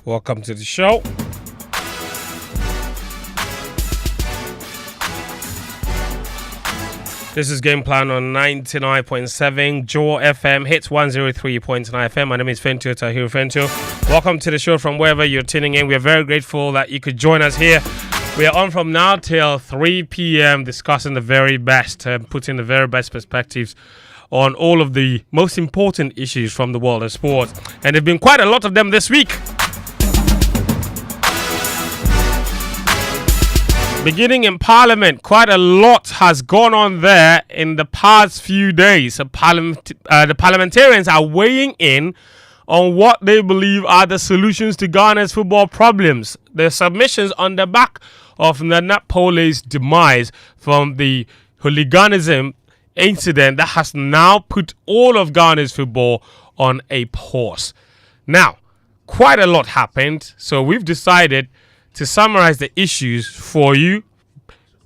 Welcome to the show. This is Game Plan on 99.7 Joe FM, hits 103.9 FM. My name is Fentio Tahiru Fentio. Welcome to the show from wherever you're tuning in. We are very grateful that you could join us here. We are on from now till 3 p.m. discussing the very best and putting the very best perspectives on all of the most important issues from the world of sports. And there have been quite a lot of them this week. Beginning in Parliament, quite a lot has gone on there in the past few days. The parliamentarians are weighing in on what they believe are the solutions to Ghana's football problems. The submissions on the back of Nabila demise from the hooliganism incident that has now put all of Ghana's football on a pause. Now, quite a lot happened, so we've decided to summarize the issues for you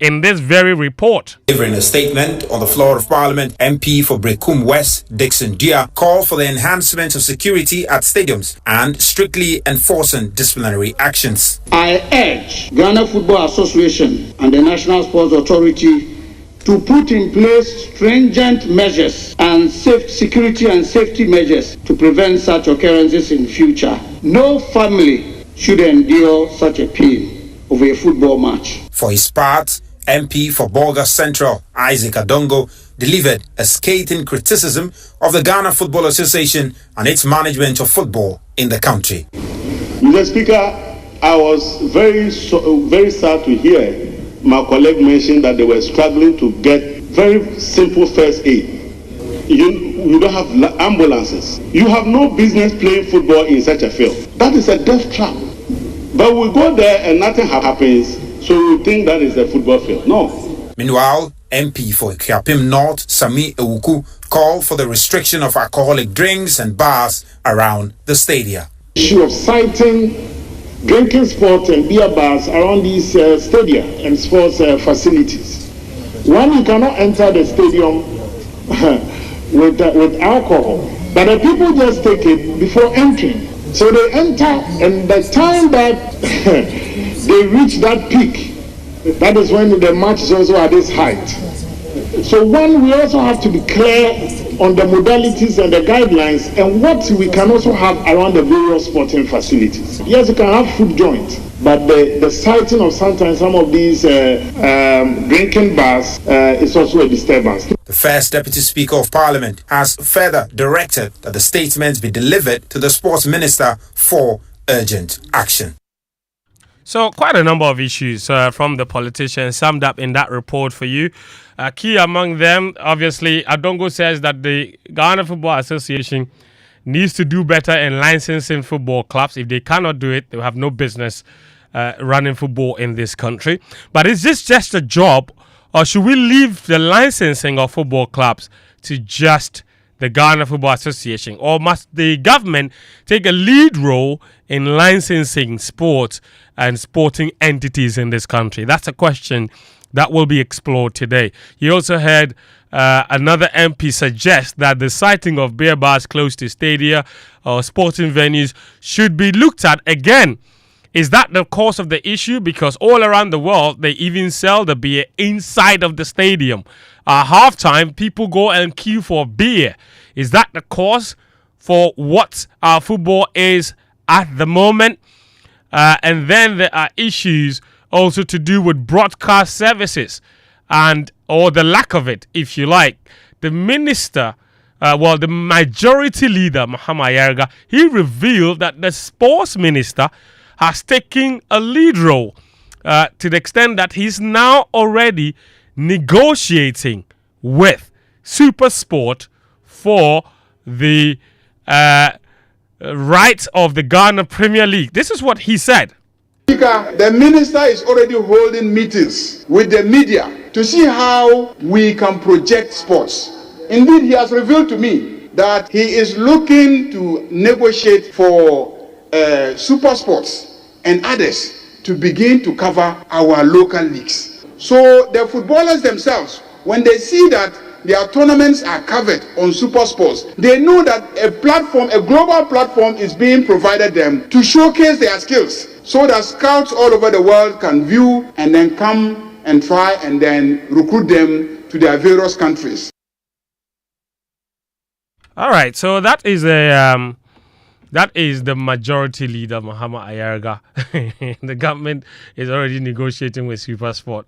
in this very report. Delivering a statement on the floor of Parliament, MP for Brekum West, Dixon Dia, called for the enhancement of security at stadiums and strictly enforcing disciplinary actions. I urge Ghana Football Association and the National Sports Authority to put in place stringent measures and security and safety measures to prevent such occurrences in future. No family should endure such a pain over a football match. For his part, MP for Bolga Central, Isaac Adongo, delivered a scathing criticism of the Ghana Football Association and its management of football in the country. Mr. Speaker, I was very sad to hear my colleague mention that they were struggling to get very simple first aid. You don't have ambulances. You have no business playing football in such a field. That is a death trap. But we go there and nothing happens, so we think that is a football field. No. Meanwhile, MP for Kiapim North, Sami Ewuku, called for the restriction of alcoholic drinks and bars around the stadium. Issue of citing drinking sports and beer bars around these stadia and sports facilities. One, you cannot enter the stadium with alcohol, but the people just take it before entering. So they enter, and the time that they reach that peak, that is when the match is also at its height. So one, we also have to be clear on the modalities and the guidelines and what we can also have around the various sporting facilities. Yes, you can have food joints, but the sighting of sometimes some of these drinking bars is also a disturbance. The First Deputy Speaker of Parliament has further directed that the statements be delivered to the Sports Minister for urgent action. So quite a number of issues from the politicians summed up in that report for you. Key among them, obviously, Adongo says that the Ghana Football Association needs to do better in licensing football clubs. If they cannot do it, they have no business running football in this country. But is this just a job, or should we leave the licensing of football clubs to just the Ghana Football Association? Or must the government take a lead role in licensing sports and sporting entities in this country? That's a question that will be explored today. You also heard another MP suggest that the sighting of beer bars close to stadia or sporting venues should be looked at again. Is that the cause of the issue? Because all around the world, they even sell the beer inside of the stadium. At halftime, people go and queue for beer. Is that the cause for what our football is at the moment? And then there are issues also to do with broadcast services and or the lack of it, if you like. The minister, the majority leader, Muhammad Yarga, he revealed that the sports minister has taken a lead role to the extent that he's now already negotiating with SuperSport for the rights of the Ghana Premier League. This is what he said. The minister is already holding meetings with the media to see how we can project sports. Indeed, he has revealed to me that he is looking to negotiate for Super Sports and others to begin to cover our local leagues. So the footballers themselves, when they see that their tournaments are covered on Super Sports. They know that a global platform is being provided them to showcase their skills so that scouts all over the world can view and then come and try and then recruit them to their various countries. All right, so that is the majority leader, Muhammad Ayarga. The government is already negotiating with SuperSport.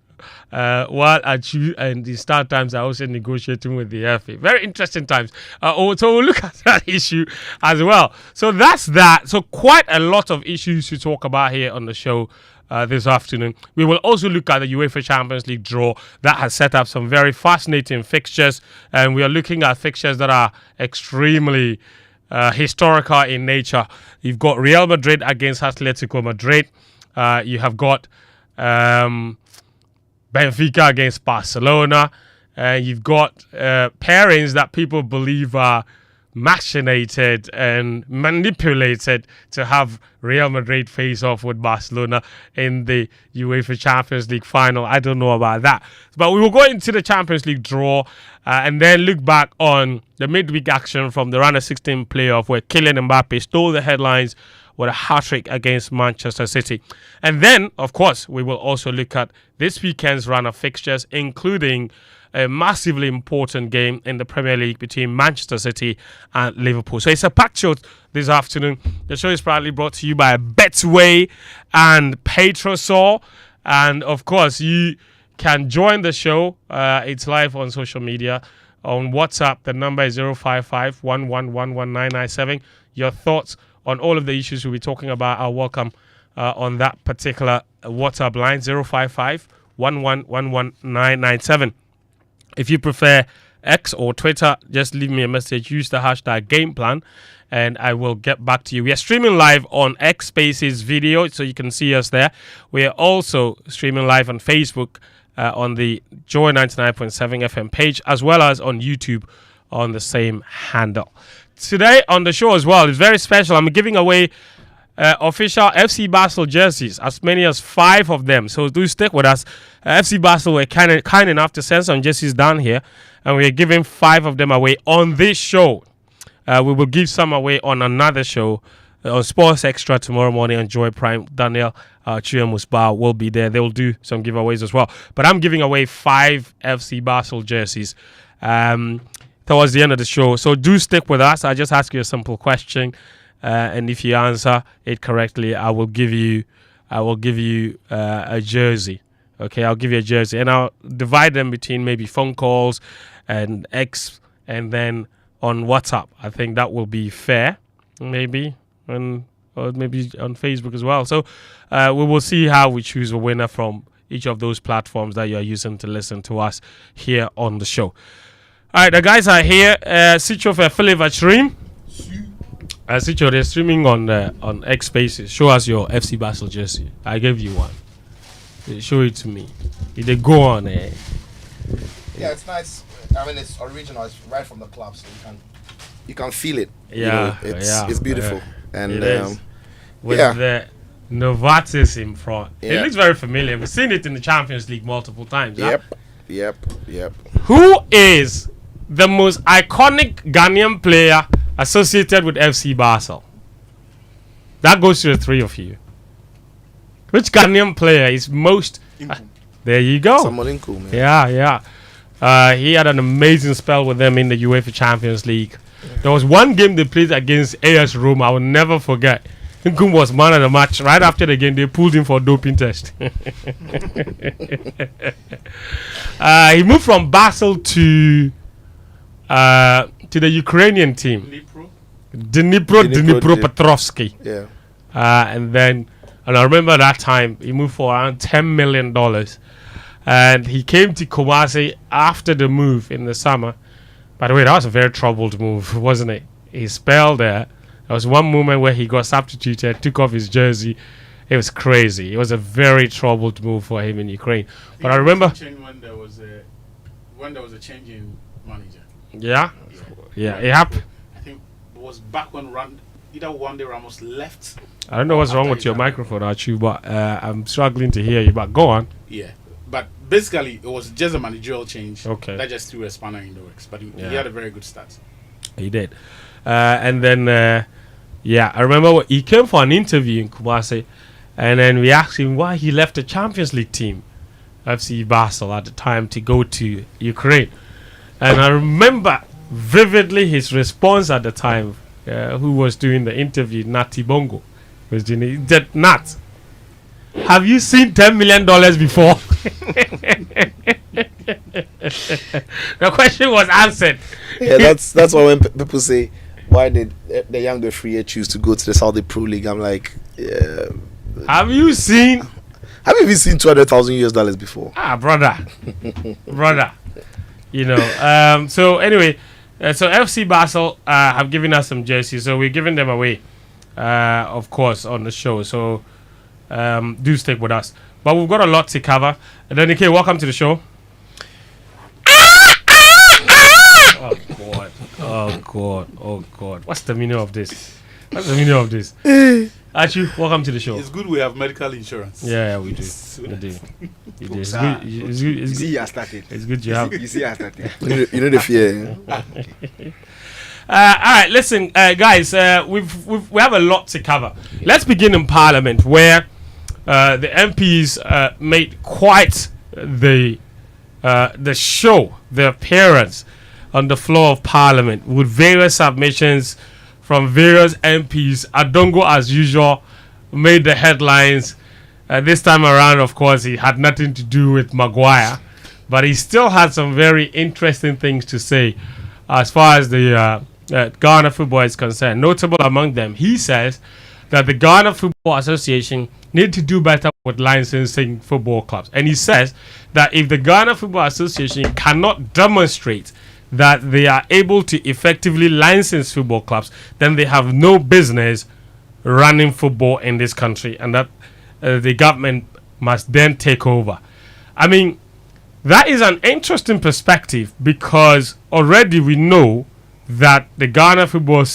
While Atsue and the Star Times are also negotiating with the FA. Very interesting times. So we'll look at that issue as well. So that's that. So quite a lot of issues to talk about here on the show this afternoon. We will also look at the UEFA Champions League draw that has set up some very fascinating fixtures. And we are looking at fixtures that are extremely historical in nature. You've got Real Madrid against Atletico Madrid. You have got Benfica against Barcelona. You've got pairings that people believe are machinated and manipulated to have Real Madrid face off with Barcelona in the UEFA Champions League final. I don't know about that. But we will go into the Champions League draw and then look back on the midweek action from the round of 16 playoff where Kylian Mbappe stole the headlines with a hat-trick against Manchester City. And then, of course, we will also look at this weekend's run of fixtures, including a massively important game in the Premier League between Manchester City and Liverpool. So it's a packed show this afternoon. The show is proudly brought to you by Atsue and Petrosol. And, of course, you can join the show. It's live on social media. On WhatsApp, the number is 055 1111997. Your thoughts on all of the issues we'll be talking about are welcome on that particular WhatsApp line, 055 1111997. If you prefer X or Twitter, just leave me a message. Use the hashtag GamePlan, and I will get back to you. We are streaming live on X Spaces video, so you can see us there. We are also streaming live on Facebook on the Joy 99.7 FM page, as well as on YouTube on the same handle. Today on the show as well, it's very special. I'm giving away official FC Basel jerseys, as many as 5 of them. So do stick with us. FC Basel were kind enough to send some jerseys down here, and we're giving 5 of them away on this show. We will give some away on another show on Sports Extra tomorrow morning on Joy Prime. Daniel Atsue and Musbah will be there. They will do some giveaways as well. But I'm giving away 5 FC Basel jerseys towards the end of the show. So do stick with us. I just ask you a simple question. And if you answer it correctly, I will give you a jersey. Okay, I'll give you a jersey, and I'll divide them between maybe phone calls and X, and then on WhatsApp. I think that will be fair, maybe, or maybe on Facebook as well. So we will see how we choose a winner from each of those platforms that you're using to listen to us here on the show. All right, the guys are here. Sitsofe, Philip stream. Sitcho, they're streaming on X Spaces. Show us your FC Basel jersey. I gave you one. Show it to me. They go on. Yeah, it's nice. I mean, it's original. It's right from the club, so you can feel it. Yeah, it's beautiful. And it is. With the Novartis in front. Yeah. It looks very familiar. We've seen it in the Champions League multiple times. Yep. Who is the most iconic Ghanaian player associated with FC Basel? That goes to the 3 of you. Which Ghanaian player is most... there you go. Samolinko, man. Yeah. He had an amazing spell with them in the UEFA Champions League. There was one game they played against AS Roma I will never forget. Nkum was man of the match. Right after the game, they pulled him for a doping test. He moved from Basel to the Ukrainian team. Dnipro Petrovsky. Yeah. And I remember that time he moved for around $10 million. And he came to Kumasi after the move in the summer. By the way, that was a very troubled move, wasn't it? He spelled there. There was one moment where he got substituted, took off his jersey. It was crazy. It was a very troubled move for him in Ukraine. But I remember when there was a change in manager. Yeah, it happened. I think it was back when either one day Ramos left. I don't know what's wrong with your microphone, Atsue, but I'm struggling to hear you. But go on. Yeah, but basically, it was just a managerial change. Okay. That just threw a spanner in the works. But he had a very good start. He did. And then, I remember he came for an interview in Kumasi, and then we asked him why he left the Champions League team, FC Basel at the time, to go to Ukraine. And I remember vividly his response at the time, who was doing the interview, Nati Bongo, was doing it. He said, Nat, have you seen $10 million before? The question was answered. Yeah, that's why when people say, why did the young referee choose to go to the Saudi Pro League? I'm like, have you seen $200,000 before? Brother. You know. So anyway, so FC Basel have given us some jerseys, so we're giving them away, of course, on the show. So do stick with us. But we've got a lot to cover. And then, okay, welcome to the show. Oh God. What's the meaning of this? Atsue, welcome to the show. It's good we have medical insurance. Yeah, we do. It's good. It's good. You see, I started. It's good you have. You see, I started. You know the fear. All right, listen, guys. We have a lot to cover. Let's begin in Parliament, where the MPs made quite the show, the appearance on the floor of Parliament with various submissions from various MPs. Adongo, as usual, made the headlines. This time around, of course, he had nothing to do with Maguire, but he still had some very interesting things to say as far as the Ghana football is concerned. Notable among them, he says that the Ghana Football Association need to do better with licensing football clubs. And he says that if the Ghana Football Association cannot demonstrate that they are able to effectively license football clubs, then they have no business running football in this country, and that the government must then take over. I mean, that is an interesting perspective, because already we know that the Ghana Football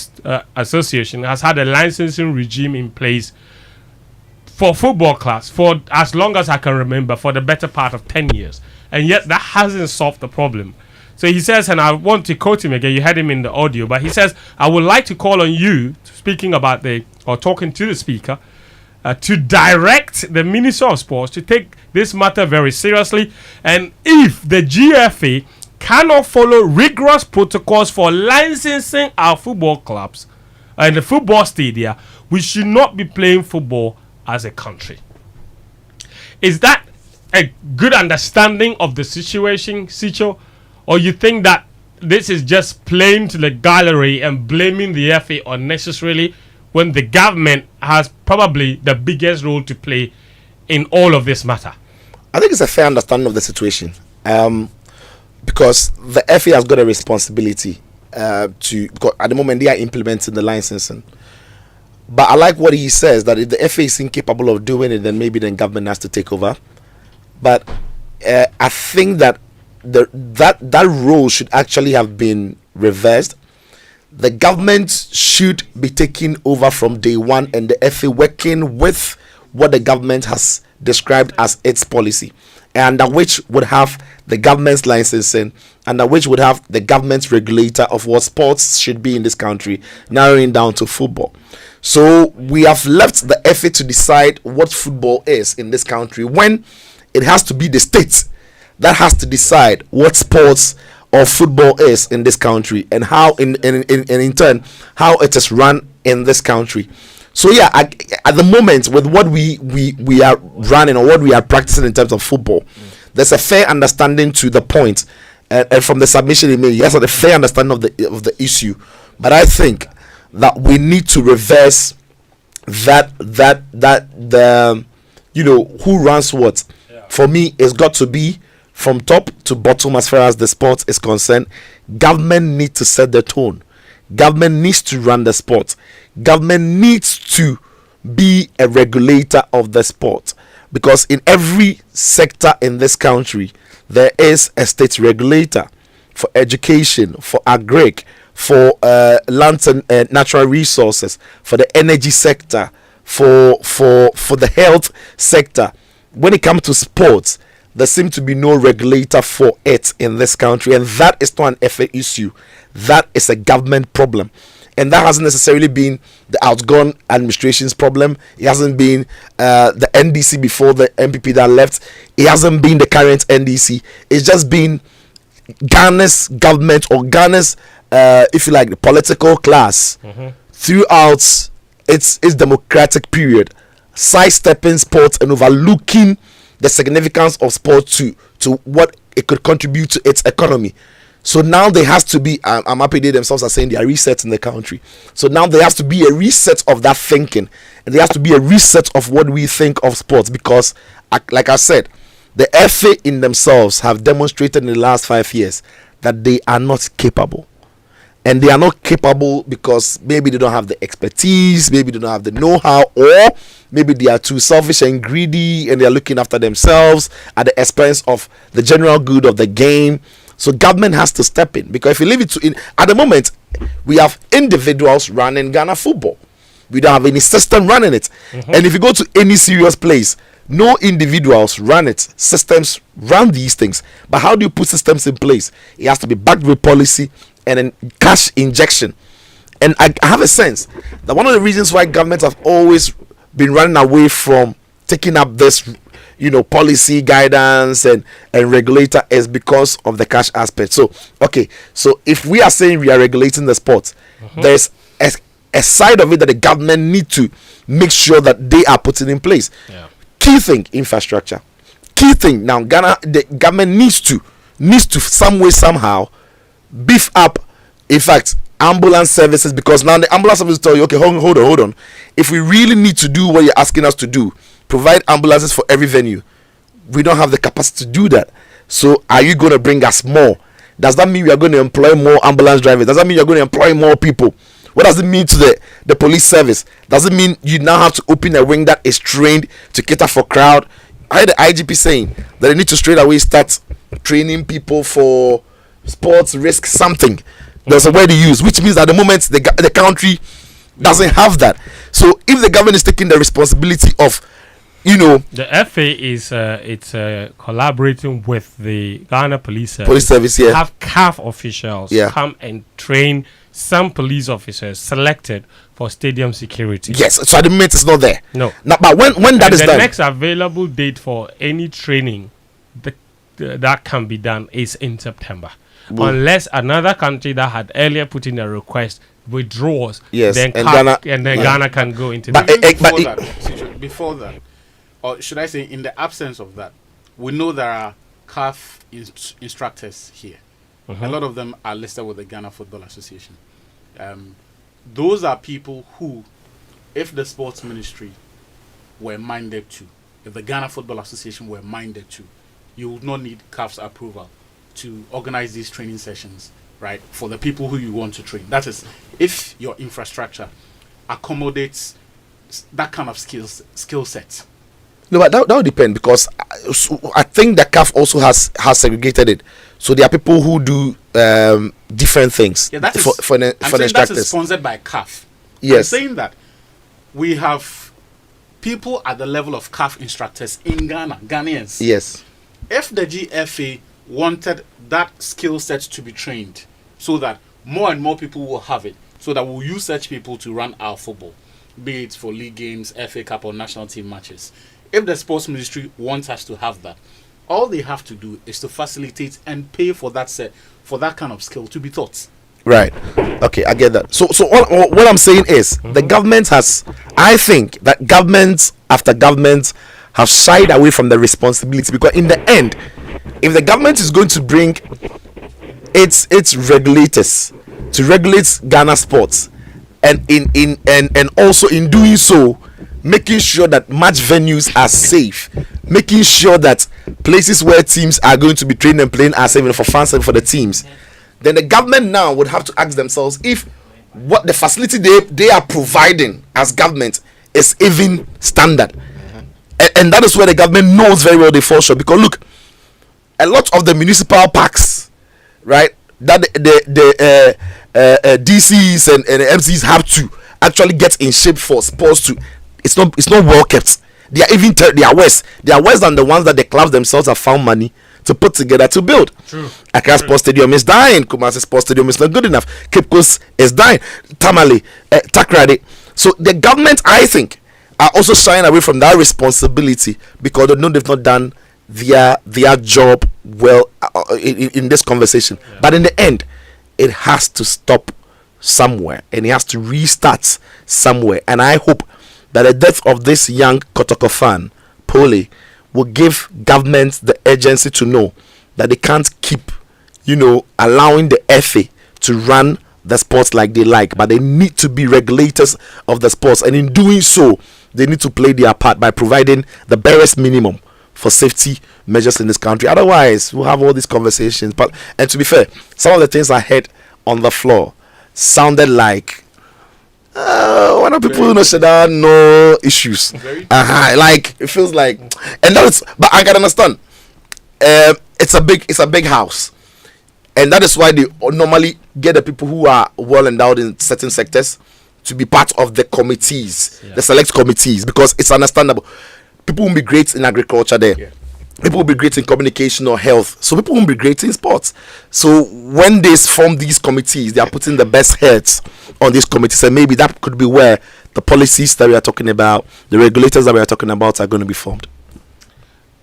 Association has had a licensing regime in place for football clubs for as long as I can remember, for the better part of 10 years. And yet that hasn't solved the problem. So he says, and I want to quote him again, you had him in the audio, but he says, I would like to call on you, speaking about talking to the speaker, to direct the Minister of Sports to take this matter very seriously. And if the GFA cannot follow rigorous protocols for licensing our football clubs and the football stadia, we should not be playing football as a country. Is that a good understanding of the situation, Sicho? Or you think that this is just playing to the gallery and blaming the FA unnecessarily, when the government has probably the biggest role to play in all of this matter? I think it's a fair understanding of the situation, because the FA has got a responsibility because at the moment they are implementing the licensing. But I like what he says, that if the FA is incapable of doing it, then maybe the government has to take over. But I think that that role should actually have been reversed. The government should be taking over from day one, and the FA working with what the government has described as its policy, and which would have the government's licensing, and which would have the government's regulator of what sports should be in this country, narrowing down to football. So we have left the FA to decide what football is in this country, when it has to be the state that has to decide what sports or football is in this country, and how in turn how it is run in this country. So yeah, at the moment, with what we are running or what we are practicing in terms of football, there's a fair understanding to the point, and from the submission he made, he has a fair understanding of the issue. But I think that we need to reverse that the who runs what. For me, it's got to be from top to bottom as far as the sport is concerned. Government needs to set the tone. Government needs to run the sport. Government needs to be a regulator of the sport, because in every sector in this country there is a state regulator for education, for agri, for land and natural resources, for the energy sector, for the health sector. When it comes to sports, there seems to be no regulator for it in this country, and that is not an FA issue. That is a government problem, and that hasn't necessarily been the outgone administration's problem. It hasn't been the NDC before the MPP that left. It hasn't been the current NDC. It's just been Ghana's government, or Ghana's, if you like, the political class throughout its democratic period, sidestepping sports and overlooking the significance of sport to what it could contribute to its economy. So now there has to be, I'm happy they themselves are saying they are resetting the country. So now there has to be a reset of that thinking, and there has to be a reset of what we think of sports, because like I said, the FA in themselves have demonstrated in the last 5 years that they are not capable. And they are not capable because maybe they don't have the expertise, maybe they don't have the know-how, or maybe they are too selfish and greedy and they are looking after themselves at the expense of the general good of the game. So government has to step in, because if you leave it to at the moment, we have individuals running Ghana football. We don't have any system running it. And if you go to any serious place, no individuals run it. Systems run these things. But how do you put systems in place? It has to be backed with policy and then cash injection. And I have a sense that one of the reasons why governments have always been running away from taking up this, policy guidance and regulator is because of the cash aspect. So if we are saying we are regulating the sport, there's a side of it that the government need to make sure that they are putting in place. Key thing, infrastructure. Key thing now, the government needs to some way, somehow beef up, in fact, ambulance services, because now the ambulance services tell you, okay, hold on, if we really need to do what you're asking us to do, provide ambulances for every venue, we don't have the capacity to do that. So are you going to bring us more? Does that mean we are going to employ more ambulance drivers? Does that mean you're going to employ more people? What does it mean to the police service? Does it mean you now have to open a wing that is trained to cater for crowd? I heard the IGP saying that they need to straight away start training people for sports risk something. There's a word to use, which means at the moment the country doesn't have that. So if the government is taking the responsibility of, the FA is collaborating with the Ghana Police Service, have CAF officials come and train some police officers selected for stadium security. Yes, so at the moment it's not there. No. Now, but when that is done, the next available date for any training that can be done is in September. Unless another country that had earlier put in a request withdraws, then Ghana can go into before that, or should I say in the absence of that, we know there are CAF instructors here. A lot of them are listed with the Ghana Football Association. Those are people who, if the sports ministry were minded to, if the Ghana Football Association were minded to, you would not need CAF's approval to organize these training sessions, right, for the people who you want to train. That is, if your infrastructure accommodates that kind of skill set. No, but that would depend, because I think the CAF also has segregated it. So there are people who do different things for the instructors. That is sponsored by CAF. Yes. I'm saying that we have people at the level of CAF instructors in Ghana, Ghanaians. Yes. If the GFA wanted that skill set to be trained so that more and more people will have it, so that we'll use such people to run our football, be it for league games, FA Cup or national team matches. If the sports ministry wants us to have that, all they have to do is to facilitate and pay for that kind of skill to be taught. Right. Okay, I get that. So what I'm saying is the government I think that government after government have shied away from the responsibility, because in the end, if the government is going to bring its regulators to regulate Ghana sports, and also in doing so, making sure that match venues are safe, making sure that places where teams are going to be trained and playing are safe for fans and for the teams, then the government now would have to ask themselves if what the facility they are providing as government is even standard. And that is where the government knows very well they fall short. Because look, a lot of the municipal parks, right, that the DCs and MCs have to actually get in shape for sports to, it's not well kept. They are even they are worse. They are worse than the ones that the clubs themselves have found money to put together to build. True. Accra Sports Stadium is dying. Kumasi Sports Stadium is not good enough. Cape Coast is dying. Tamale, Takrade. So the government, I think, are also shying away from that responsibility because they know they've not done their job well in this conversation. Yeah. But in the end, it has to stop somewhere and it has to restart somewhere. And I hope that the death of this young Kotoko fan, Pole, will give government the urgency to know that they can't keep, allowing the FA to run the sports like they like, but they need to be regulators of the sports, and in doing so, they need to play their part by providing the barest minimum for safety measures in this country. Otherwise, we'll have all these conversations. And to be fair, some of the things I heard on the floor sounded like when people no issues. Like it feels like, and that is. But I can understand. It's a big house, and that is why they normally get the people who are well endowed in certain sectors to be part of the committees, the select committees, because it's understandable. People will be great in agriculture there. Yeah. People will be great in communication or health. So people will be great in sports. So when they form these committees, they are putting the best heads on these committees. And maybe that could be where the policies that we are talking about, the regulators that we are talking about are going to be formed.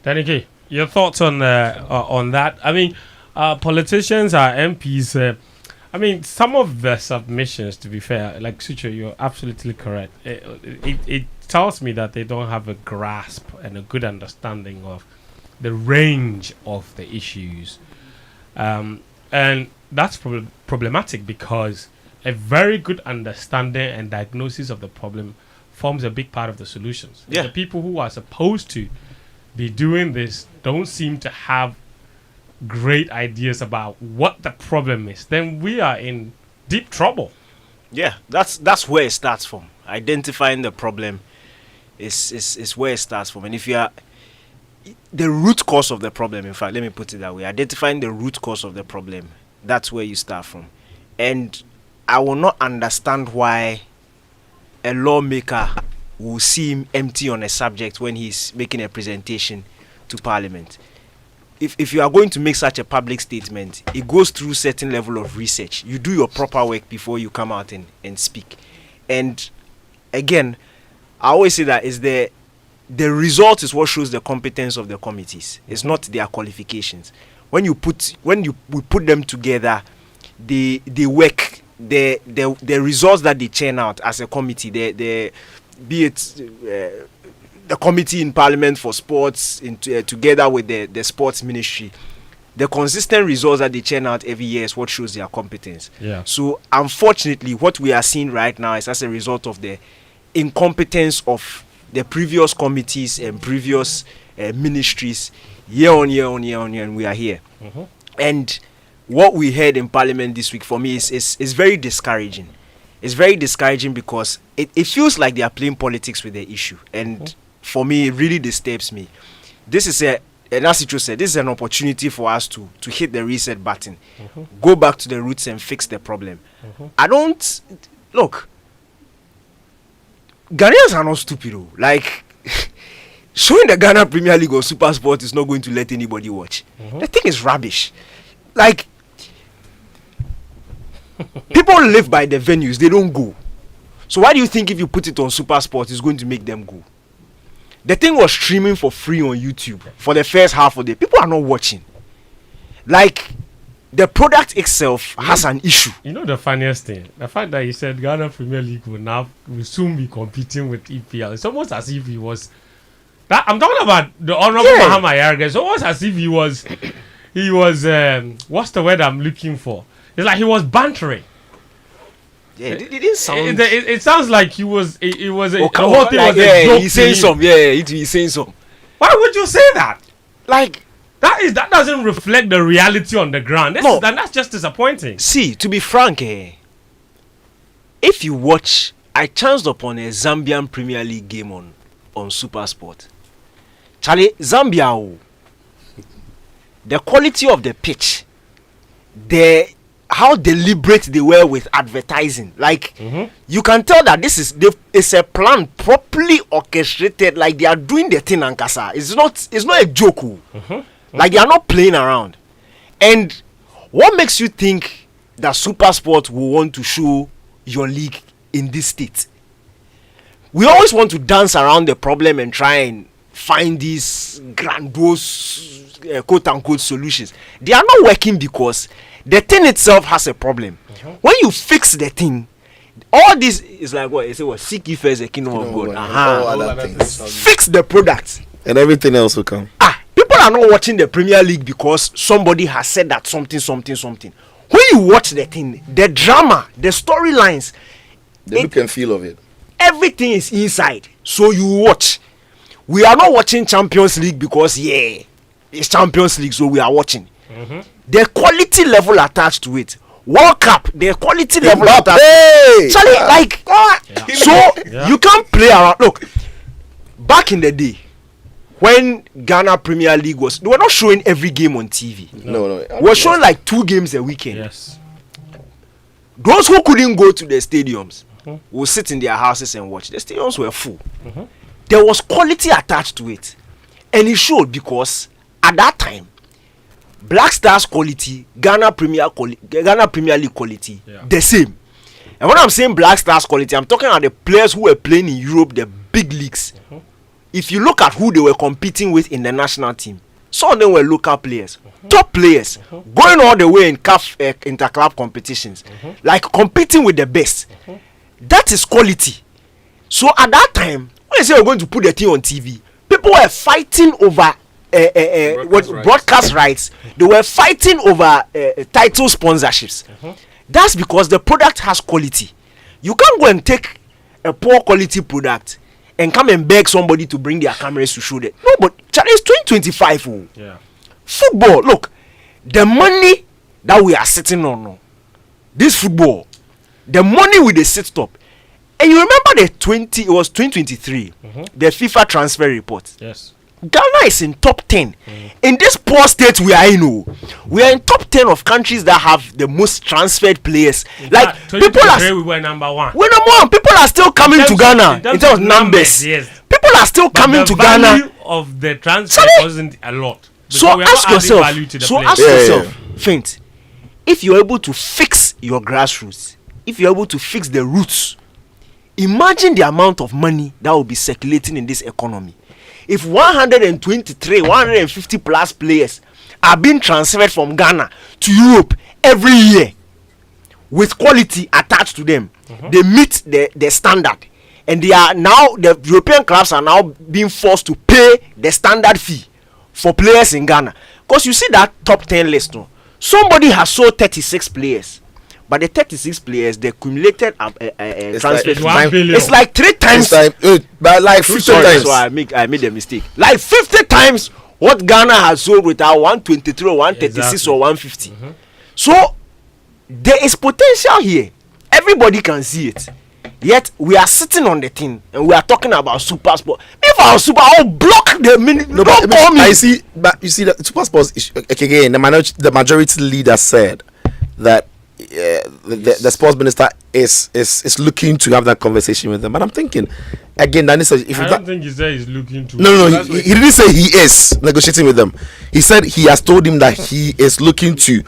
Danny, your thoughts on that? I mean, politicians, our MPs, some of the submissions, to be fair, like Sucho, you're absolutely correct. It tells me that they don't have a grasp and a good understanding of the range of the issues. And that's problematic because a very good understanding and diagnosis of the problem forms a big part of the solutions. Yeah. The people who are supposed to be doing this don't seem to have great ideas about what the problem is. Then we are in deep trouble. Yeah, that's where it starts from. Identifying the problem is where it starts from. And if you are the root cause of the problem, in fact, let me put it that way, identifying the root cause of the problem, that's where you start from. And I will not understand why a lawmaker will seem empty on a subject when he's making a presentation to Parliament. If you are going to make such a public statement, it goes through certain level of research. You do your proper work before you come out and speak. And again, I always say that is the result is what shows the competence of the committees. It's not their qualifications. When we put them together, they work. The results that they churn out as a committee, be it the committee in Parliament for sports, together with the sports ministry, the consistent results that they churn out every year is what shows their competence. Yeah. So unfortunately, what we are seeing right now is as a result of the incompetence of the previous committees and previous ministries, year on year, and we are here. Mm-hmm. And what we heard in Parliament this week for me is very discouraging. It's very discouraging because it feels like they are playing politics with the issue. And for me, it really disturbs me. This is and as Sitsofe said, this is an opportunity for us to hit the reset button, go back to the roots and fix the problem. Look, Ghanaians are not stupid though. Like, showing the Ghana Premier League or Super Sport is not going to let anybody watch. The thing is rubbish. Like, people live by the venues, they don't go. So why do you think if you put it on Super Sport, it's going to make them go? The thing was streaming for free on YouTube for the first half of the day. People are not watching. Like, the product itself has an issue. You know the funniest thing? The fact that he said Ghana Premier League will soon be competing with EPL. It's almost as if he was... I'm talking about the Honorable Mahama Yarga. It's almost as if he was... what's the word I'm looking for? It's like he was bantering. Yeah, it didn't sound... It sounds like he was... It was a... the whole thing was a joke. He's saying some. Yeah, he's saying some. Why would you say that? Like... That doesn't reflect the reality on the ground. That's just disappointing. See, to be frank, if you watch... I chanced upon a Zambian Premier League game on Super Sport. Charlie, Zambia... The quality of the pitch, the how deliberate they were with advertising. Like you can tell that this is it's a plan properly orchestrated. Like they are doing the thing, Ankasa. It's not a joke. Like they are not playing around. And what makes you think that Super Sport will want to show your league in this state? We always want to dance around the problem and try and find these grandiose quote unquote solutions. They are not working because the thing itself has a problem. When you fix the thing, all this is like what? They say, what? Seek ye first the kingdom of God. All other things. Fix the product. And everything else will come. People are not watching the Premier League because somebody has said that something. When you watch the thing, the drama, the storylines, The look and feel of it. everything is inside. So you watch. We are not watching Champions League because it's Champions League, so we are watching. The quality level attached to it. World Cup, the quality level attached. Charlie, so you can't play around. Look, back in the day, when Ghana Premier League they were not showing every game on TV. No. We were showing like 2 games a weekend. Yes. Those who couldn't go to the stadiums will sit in their houses and watch. The stadiums were full. There was quality attached to it. And it showed because at that time, Black Stars quality, Ghana Premier League quality, the same. And when I'm saying Black Stars quality, I'm talking about the players who were playing in Europe, the big leagues. If you look at who they were competing with in the national team, some of them were local players, top players, going all the way in CAF interclub competitions, like competing with the best. That is quality. So at that time, when you say we're going to put the thing on TV, people were fighting over broadcast rights. They were fighting over title sponsorships. That's because the product has quality. You can't go and take a poor quality product and come and beg somebody to bring their cameras to show that. No, but it's 2025. Football, look, the money that we are sitting on, this football, the money with the sit top. And you remember it was 2023, the FIFA transfer report. Yes. Ghana is in top 10. In this poor state we are in, we are in top 10 of countries that have the most transferred players. Like people are, we were number 1. We're number 1. People are still coming to Ghana in terms of numbers. Yes. People are still coming to Ghana. The value of the transfer wasn't a lot. So ask yourself, Faint, if you're able to fix your grassroots, if you're able to fix the roots, imagine the amount of money that will be circulating in this economy. If 150 plus players are being transferred from Ghana to Europe every year with quality attached to them, they meet the standard, and they are now, the European clubs are now being forced to pay the standard fee for players in Ghana. Because you see that top 10 list, somebody has sold 36 players. But the 36 players, the accumulated transfer fee, it's like 3 times. But like 50 times. So I made a mistake. Like 50 times what Ghana has sold without 123 or 136 or 150. So there is potential here. Everybody can see it. Yet we are sitting on the thing and we are talking about Super Sport. If our Super, I'll block the minute. No, but I see. But you see that Super Sports again. The majority leader said that the sports minister is looking to have that conversation with them. But I'm thinking again, Danny said, I don't think he said he's looking to. No. He didn't say he is negotiating with them. He said he has told him that he is looking to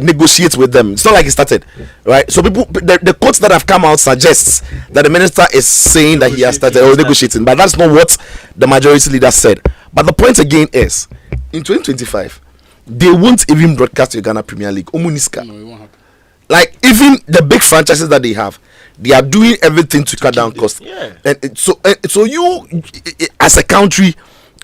negotiate with them. It's not like he started, right? So people, the quotes that have come out suggests that the minister is saying that he has started negotiating, but that's not what the majority leader said. But the point again is, in 2025, they won't even broadcast the Ghana Premier League. Omuniska. No, it won't happen. Like even the big franchises that they have, they are doing everything to cut down costs. And so you, as a country,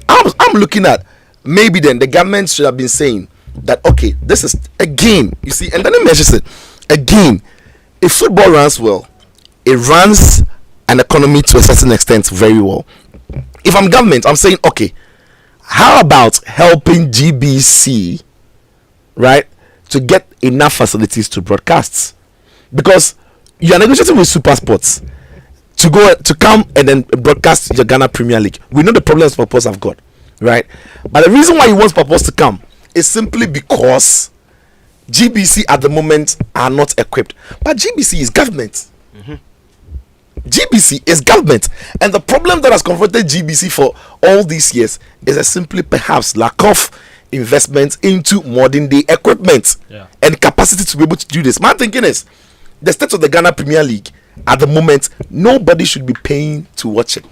I'm looking at maybe then the government should have been saying that okay, this is a game, you see, and then it measures it. A game, if football runs well, it runs an economy to a certain extent very well. If I'm government, I'm saying okay, how about helping GBC, right, to get enough facilities to broadcast? Because you are negotiating with Super Sports to come and then broadcast your Ghana Premier League. We know the problems Purpose have got, right? But the reason why you want Purpose to come is simply because GBC at the moment are not equipped, but GBC is government. GBC is government, and the problem that has confronted GBC for all these years is a simply perhaps lack of investment into modern day equipment and capacity to be able to do this. My thinking is the state of the Ghana Premier League at the moment, nobody should be paying to watch it.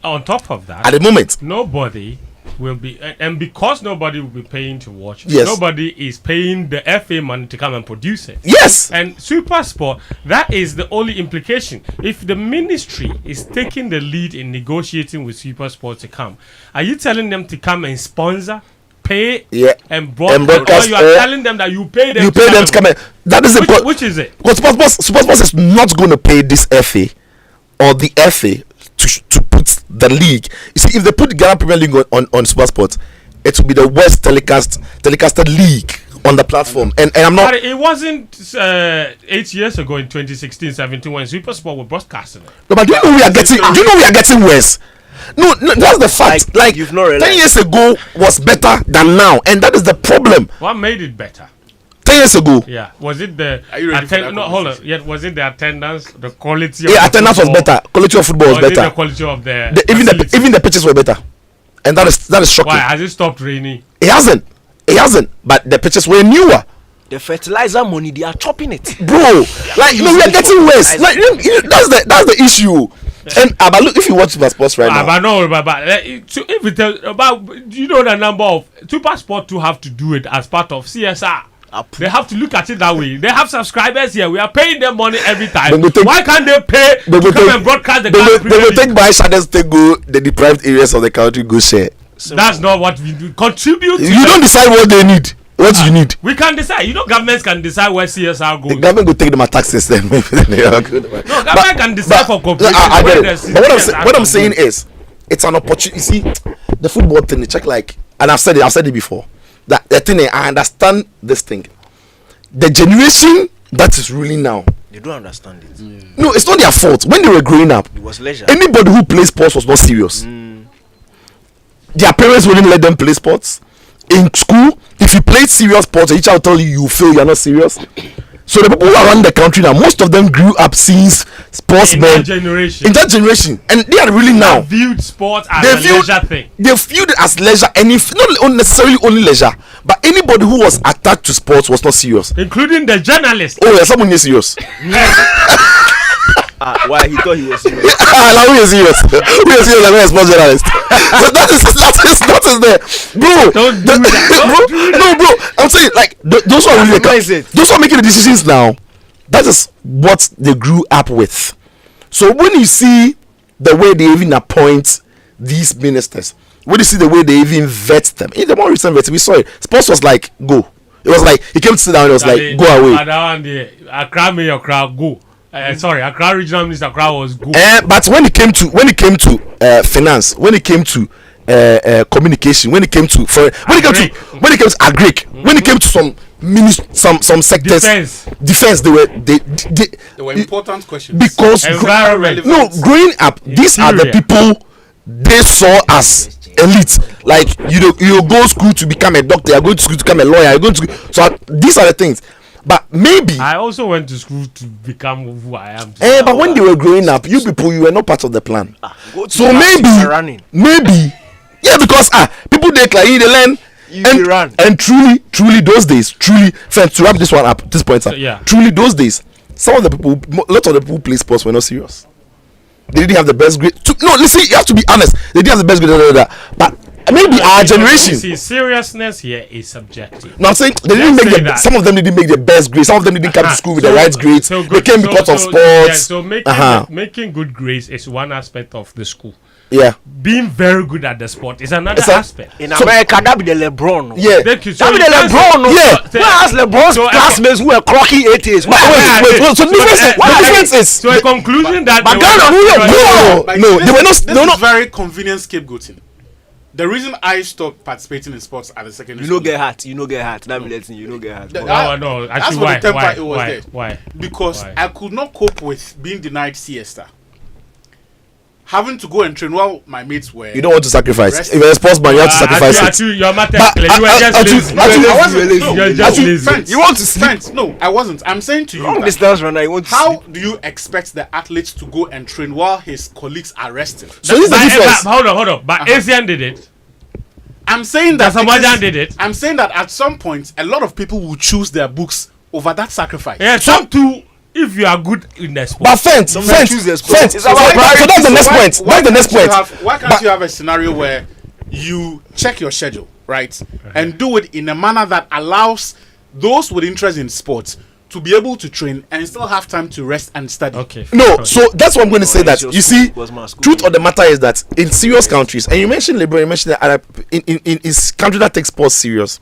On top of that, at the moment, nobody will be, and because nobody will be paying to watch, yes, nobody is paying the FA money to come and produce it. Yes. And Super Sport, that is the only implication. If the ministry is taking the lead in negotiating with Super Sport to come, are you telling them to come and sponsor, pay, and broadcast, or you are telling them that you pay them to come in? That is which is it? Because Super Sport is not going to pay this FA or the FA to put the league. You see, if they put the Ghana Premier League on Super Sport, it will be the worst telecasted league on the platform. And I'm not. But it wasn't 8 years ago in 2016-17 when Super Sport were broadcasting it. No, but do you know we are getting worse? No, that's the fact. Like you've not realized 10 years ago was better than now, and that is the problem. What made it better? 10 years ago. Yeah. Was it the hold on. Yeah, was it the attendance, the quality of attendance was better. Quality of football was better. The quality of even the pitches were better. And that is shocking. Why has it stopped raining? It hasn't. But the pitches were newer. The fertilizer money, they are chopping it, bro. Like we are getting worse. Like that's the issue. And but look, if you watch Super Sports right now, if we tell about, do you know the number of Super Sport to have to do it as part of CSR? They have to look at it that way. They have subscribers here. We are paying them money every time. Why can't they pay to come and broadcast the Ghana Premier League? They will take by shadows to go the deprived areas of the country go share. That's not what we do. Contribute. You don't decide what they need. What you need. We can decide. You know, governments can decide where CSR goes. The government will take them at tax system. No, government can decide for corporations. I get it. But what I'm saying is, it's an opportunity. You see, the football thing. Check like, and I've said it before. That the thing, I understand this thing. The generation that is ruling now, they don't understand it. No, it's not their fault. When they were growing up, it was leisure. Anybody who plays sports was not serious. Their parents wouldn't let them play sports. In school, if you played serious sports, the teacher will tell you fail, you're not serious. So the people around the country now, most of them grew up seeing sportsmen in that generation, and they are really now viewed sports as a leisure thing. They viewed it as leisure, and if not necessarily only leisure, but anybody who was attached to sports was not serious, including the journalists. Oh yeah, someone is serious. Why he thought he was serious? Like, who is serious? Who is serious? Like a sports journalist. So that is there, bro. Don't do that. No, bro. I'm saying like those who are really those who are making the decisions now. That is what they grew up with. So when you see the way they even appoint these ministers, when you see the way they even vet them, in the more recent vetting, we saw it. Sports was like go. It was like he came to sit down and it was like go away. Accra mayor crowd go. Sorry, Accra regional minister Accra was good. But when it came to finance, when it came to communication, when it came to agric, when it came to some sectors, defense, they were important questions because growing up, these are the people they saw as elite. Like you go school to become a doctor, you're going to school to become a lawyer, you're going to so these are the things. But maybe I also went to school to become who I am. But when they were growing up, you were not part of the plan. So maybe, yeah, because people they learn and truly those days, friends, to wrap this one up, this point, truly those days, some of the people, a lot of the people who play sports were not serious. They didn't have the best grade. No, listen, you have to be honest. They didn't have the best grade, but maybe our generation. See, seriousness here is subjective. No, I'm saying they didn't make some of them didn't make the best grades. Some of them didn't come to school with the right grades. They came because of sports. Yeah, so making good grades is one aspect of the school. Yeah. Being very good at the sport is another aspect. In America, that be the LeBron. Yeah. Thank you. That be the LeBron. Yeah. Whereas LeBron's classmates who were crocky 80s. Wait. So the difference is. So a conclusion that. No, they were not. This is very convenient scapegoating. The reason I stopped participating in sports at the secondary school. You know get hurt. That means you know get hurt. No. Actually, why? Because I could not cope with being denied siesta. having to go and train while my mates were. You don't want to sacrifice. If you're a sportsman, you have to sacrifice it. You're you were just lazy. You're just lazy. You want to sleep? No, I wasn't. I'm saying to you, Long distance runner, you want to how sleep. do you expect the athletes to go and train while his colleagues are resting? So this is the difference. Hold on. But Asian did it. I'm saying that Samoan did it. I'm saying that at some point, a lot of people will choose their books over that sacrifice. Yeah, some too. If you are good in the sport. But fence. So that's the next point. That's the next point. Why can't you have a scenario where you check your schedule, right, and do it in a manner that allows those with interest in sports to be able to train and still have time to rest and study? Okay. No, so that's what I'm going to say. That you see, truth of the matter is that in serious countries, and you mentioned labor, you mentioned that in country that takes sports serious,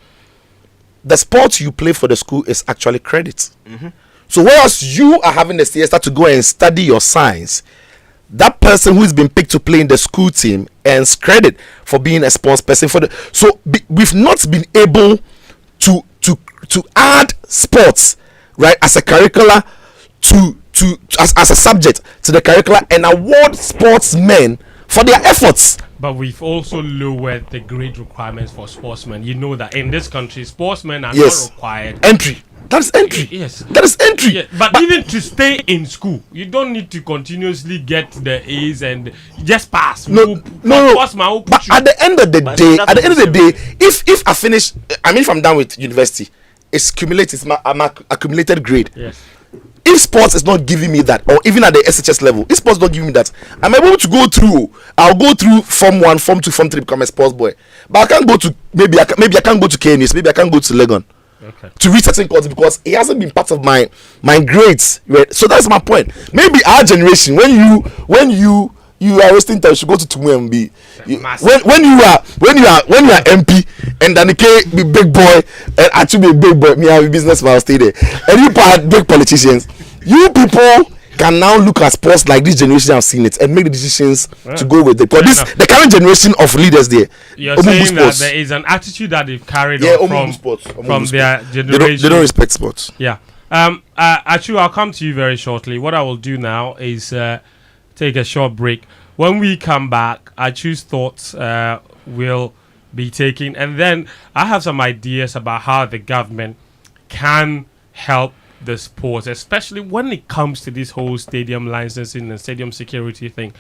the sport you play for the school is actually credit. So whereas you are having the siesta to go and study your science, that person who's been picked to play in the school team earns credit for being a sports person. We've not been able to add sports, right, as a curricula as a subject to the curricula and award sportsmen for their efforts. But we've also lowered the grade requirements for sportsmen. You know that in this country, sportsmen are not required. Entry. That is entry. Yes. That is entry. Yeah. But even to stay in school, you don't need to continuously get the A's and just pass. No. But at the end of the day, if I finish, if I'm done with university, it's cumulative. I'm accumulated grade. Yes. If sports is not giving me that, or even at the SHS level, if sports not giving me that, I'm able to go through. I'll go through Form 1, Form 2, Form 3, become a sports boy. But I can't go to maybe I can't go to KNUS, maybe I can't go to Legon. Okay. To reach certain courses because it hasn't been part of my grades. Right? So that's my point. Maybe our generation, when you are wasting time, you should go to Tumwembi. When you are MP and then be big boy and actually be a big boy, me have a businessman, I'll stay there. And you part big politicians, you people can now look at sports like this generation have seen it and make the decisions to go with it. Because the current generation of leaders there, you're saying that there is an attitude that they've carried on from their generation. They don't respect sports. Yeah. Actually, I'll come to you very shortly. What I will do now is take a short break. When we come back, Achu's thoughts will be taken, and then I have some ideas about how the government can help the sports, especially when it comes to this whole stadium licensing and stadium security thing.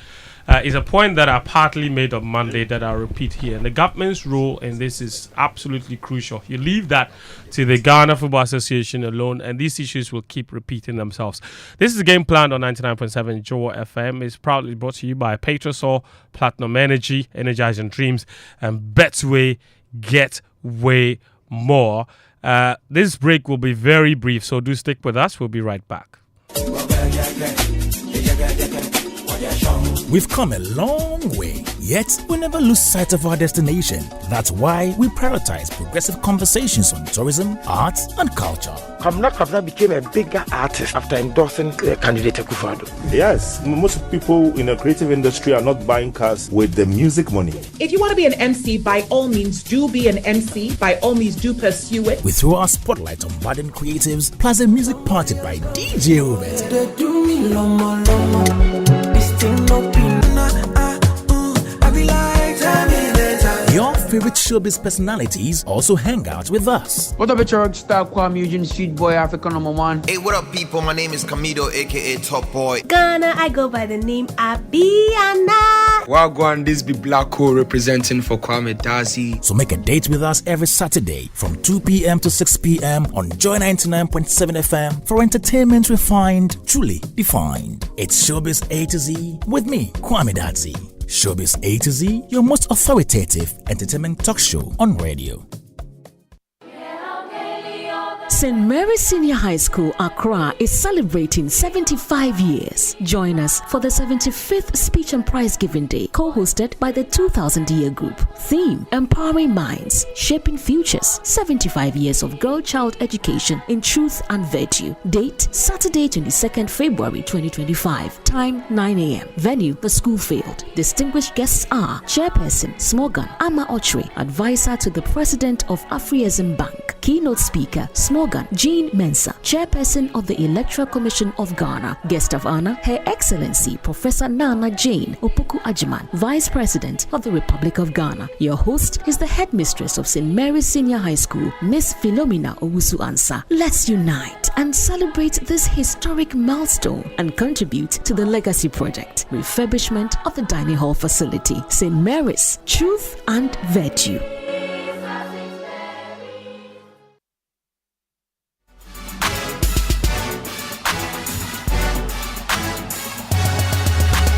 Is a point that I partly made on Monday that I'll repeat here. And the government's role in this is absolutely crucial. You leave that to the Ghana Football Association alone, and these issues will keep repeating themselves. This is a game planned on 99.7 Joe FM. It's proudly brought to you by Petrosol, Platinum Energy, Energizing Dreams, and Betway. Get way more. This break will be very brief, so do stick with us. We'll be right back. We've come a long way, yet we never lose sight of our destination. That's why we prioritize progressive conversations on tourism, arts, and culture. Kamna became a bigger artist after endorsing candidate Akufo-Addo. Yes, most people in the creative industry are not buying cars with the music money. If you want to be an MC, by all means do be an MC. By all means do pursue it. We throw our spotlight on budding creatives, plus a music party by DJ Robert. Your favorite showbiz personalities also hang out with us. What up, it's your star Kwame Eugene, Sweet Boy, African #1. Hey, what up, people? My name is Kamido, aka Top Boy. Ghana, I go by the name Abiana. Wagwan, this be Black Hole representing for Kwame Dazi. So make a date with us every Saturday from 2 p.m. to 6 p.m. on Joy 99.7 FM for entertainment refined, truly defined. It's Showbiz A to Z with me, Kwame Dazi. Showbiz A to Z, your most authoritative entertainment talk show on radio. St. Mary's Senior High School, Accra is celebrating 75 years. Join us for the 75th Speech and Prize Giving Day, co-hosted by the 2000 Year Group. Theme: Empowering Minds, Shaping Futures. 75 years of girl-child education in truth and virtue. Date: Saturday, 22nd February 2025. Time: 9 a.m. Venue: the school field. Distinguished guests are Chairperson Smogan Ama Ochre, Advisor to the President of Afrianism Bank. Keynote speaker Smogan Morgan Jean Mensah, Chairperson of the Electoral Commission of Ghana. Guest of honor, Her Excellency Professor Nana Jane Opoku Ajiman, Vice President of the Republic of Ghana. Your host is the headmistress of St. Mary's Senior High School, Miss Philomena Owusu Ansah. Let's unite and celebrate this historic milestone and contribute to the Legacy Project, refurbishment of the dining hall facility. St. Mary's, truth and virtue.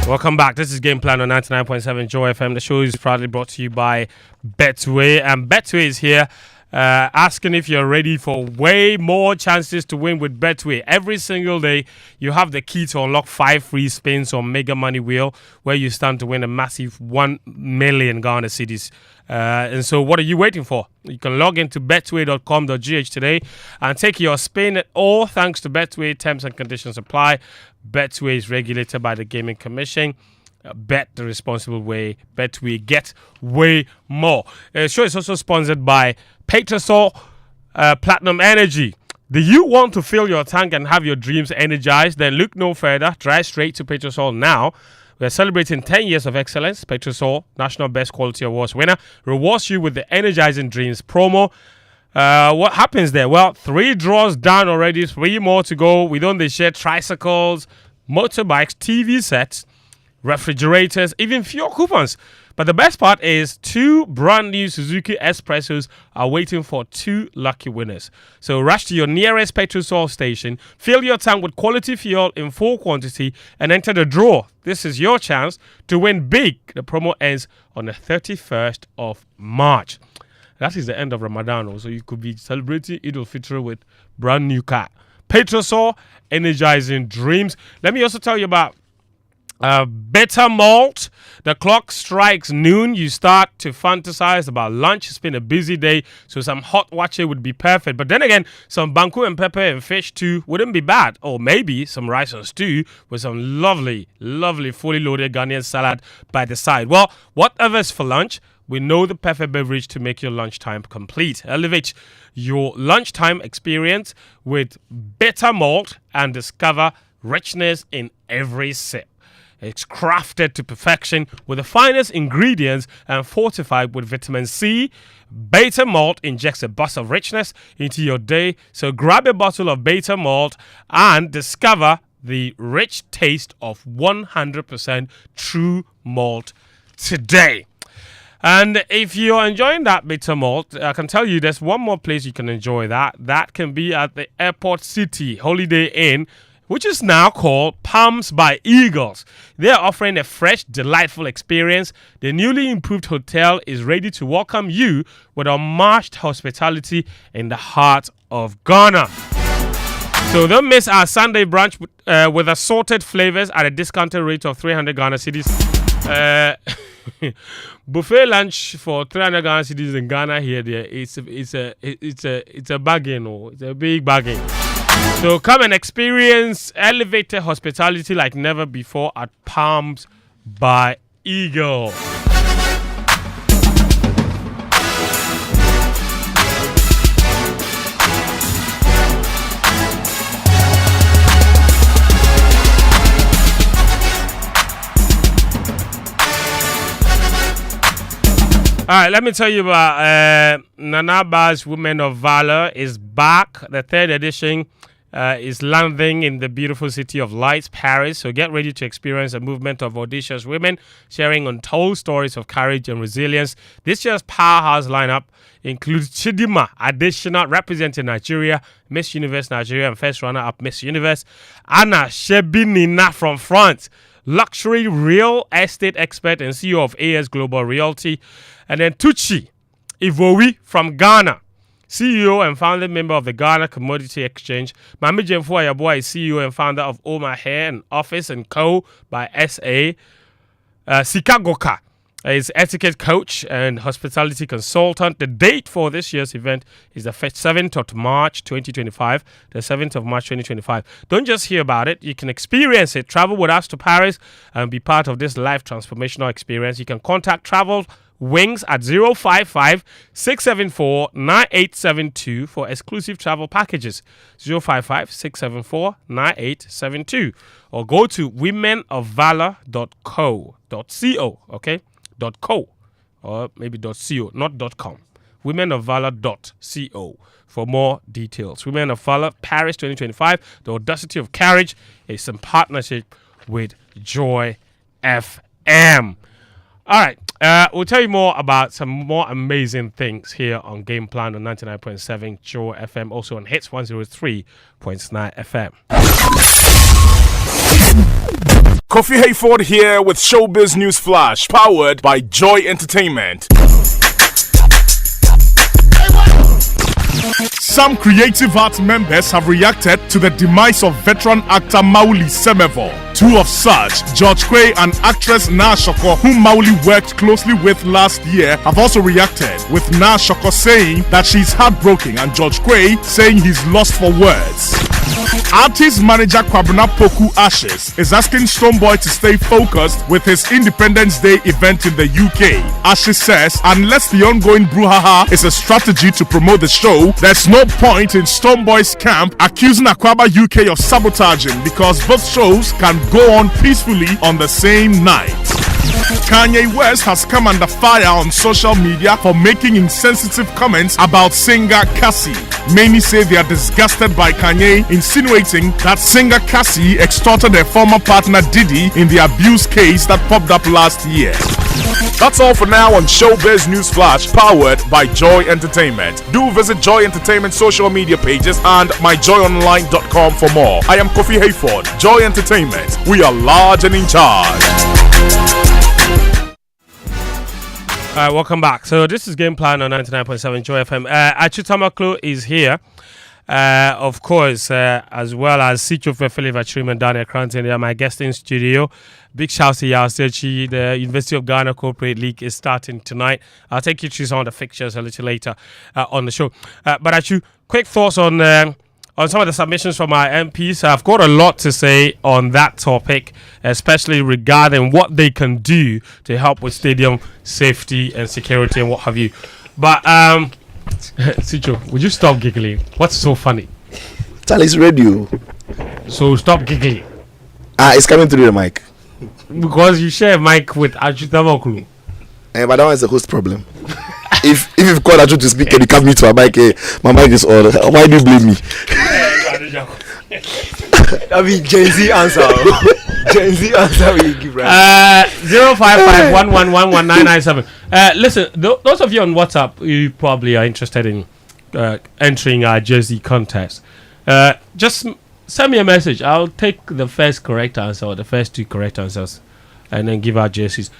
Welcome back. This is Game Plan on 99.7 Joy FM. The show is proudly brought to you by Betway. And Betway is here asking if you're ready for way more chances to win with Betway. Every single day, you have the key to unlock 5 free spins on Mega Money Wheel, where you stand to win a massive 1 million Ghana cedis. And so what are you waiting for? You can log into betway.com.gh today and take your spin at all. Thanks to Betway, terms and conditions apply. Betway is regulated by the Gaming Commission. Bet the responsible way. Betway, get way more. The show is also sponsored by Petrosol Platinum Energy. Do you want to fill your tank and have your dreams energized? Then look no further. Drive straight to Petrosol now. We're celebrating 10 years of excellence. Petrosol, National Best Quality Awards winner, rewards you with the Energizing Dreams promo. What happens there? Well, 3 draws done already, 3 more to go. We don't share tricycles, motorbikes, TV sets, refrigerators, even fuel coupons. But the best part is 2 brand new Suzuki Espressos are waiting for 2 lucky winners. So rush to your nearest Petrosol station, fill your tank with quality fuel in full quantity, and enter the draw. This is your chance to win big. The promo ends on the 31st of March. That is the end of Ramadan, so you could be celebrating Eid al-Fitr with brand new car. Petrosol, energizing dreams. Let me also tell you about Better Malt. The clock strikes noon. You start to fantasize about lunch. It's been a busy day, so some hot wache would be perfect. But then again, some banku and pepper and fish too wouldn't be bad. Or maybe some rice and stew with some lovely, lovely, fully loaded Ghanaian salad by the side. Well, whatever's for lunch, we know the perfect beverage to make your lunchtime complete. Elevate your lunchtime experience with Better Malt and discover richness in every sip. It's crafted to perfection with the finest ingredients and fortified with vitamin C. Beta Malt injects a burst of richness into your day. So grab a bottle of Beta Malt and discover the rich taste of 100% true malt today. And if you're enjoying that Bitter Malt, I can tell you there's one more place you can enjoy that. That can be at the Airport City Holiday Inn, which is now called Palms by Eagles. They are offering a fresh, delightful experience. The newly improved hotel is ready to welcome you with unmatched hospitality in the heart of Ghana. So don't miss our Sunday brunch with assorted flavors at a discounted rate of 300 Ghana cedis. Buffet lunch for 300 Ghana cedis in Ghana here. It's a bargain, or it's a big bargain. So come and experience elevated hospitality like never before at Palms by Eagle. All right, let me tell you about Nanaba's Women of Valor is back. The 3rd edition is landing in the beautiful city of lights, Paris. So get ready to experience a movement of audacious women sharing untold stories of courage and resilience. This year's powerhouse lineup includes Chidima Additional, representing Nigeria, Miss Universe Nigeria, and first runner-up Miss Universe. Anna Shebinina from France, luxury real estate expert and CEO of AS Global Realty. And then Tucci Ivowi from Ghana, CEO and founding member of the Ghana Commodity Exchange. Mami Jemfu Ayaboa is CEO and founder of Oma Hair and Office & Co. by SA. Sikagoka is etiquette coach and hospitality consultant. The date for this year's event is the 7th of March 2025. The 7th of March 2025. Don't just hear about it. You can experience it. Travel with us to Paris and be part of this life transformational experience. You can contact Travel Wings at 055-674-9872 for exclusive travel packages. 055-674-9872. Or go to womenofvalor.co, okay? .co, or maybe .co, not .com. Womenofvalor.co for more details. Women of Valor, Paris 2025. The Audacity of Carriage is in partnership with Joy FM. All right. We'll tell you more about some more amazing things here on Game Plan on 99.7 Joy FM, also on Hits 103.9 FM. Kofi Hayford here with Showbiz News Flash, powered by Joy Entertainment. Some Creative Arts members have reacted to the demise of veteran actor Mauli Semevo. Two of such, George Quay and actress Na Shoko, whom Mauli worked closely with last year, have also reacted, with Na Shoko saying that she's heartbroken and George Quay saying he's lost for words. Artist manager Kwabena Poku Ashes is asking Stonebwoy to stay focused with his Independence Day event in the UK. Ashes says, unless the ongoing brouhaha is a strategy to promote the show, there's no point in Stonebwoy's camp accusing Akwaba UK of sabotaging because both shows can go on peacefully on the same night. Kanye West has come under fire on social media for making insensitive comments about singer Cassie. Many say they are disgusted by Kanye insinuating that singer Cassie extorted her former partner Diddy in the abuse case that popped up last year. That's all for now on Showbiz News Flash, powered by Joy Entertainment. Do visit Joy Entertainment social media pages and myjoyonline.com for more. I am Kofi Hayford, Joy Entertainment. We are large and in charge. All right, welcome back. So this is Game Plan on 99.7 Joy FM. Atsue Tamakloe is here, of course, as well as Sitsofe, Philip Achrim and Daniel Koranteng. They are my guests in studio. Big shout to Yasechi. The University of Ghana Corporate League is starting tonight. I'll take you through some of the fixtures a little later on the show. But Atsue, quick thoughts on some of the submissions from our MPs. I've got a lot to say on that topic, especially regarding what they can do to help with stadium safety and security and what have you. But, Sitcho, would you stop giggling? What's so funny? Charlie's radio. So stop giggling. It's coming through the mic. Because you share a mic with Atsue Tamakloe. But that one is a host problem. if you've called Atsue to speak and you can't meet my mic, my mic is on. Why do you blame me? I mean, Gen Z answer. Gen Z answer will give right. 055-111-1997. Listen, those of you on WhatsApp, you probably are interested in entering our jersey contest. Just send me a message. I'll take the first correct answer or the first two correct answers and then give out jerseys.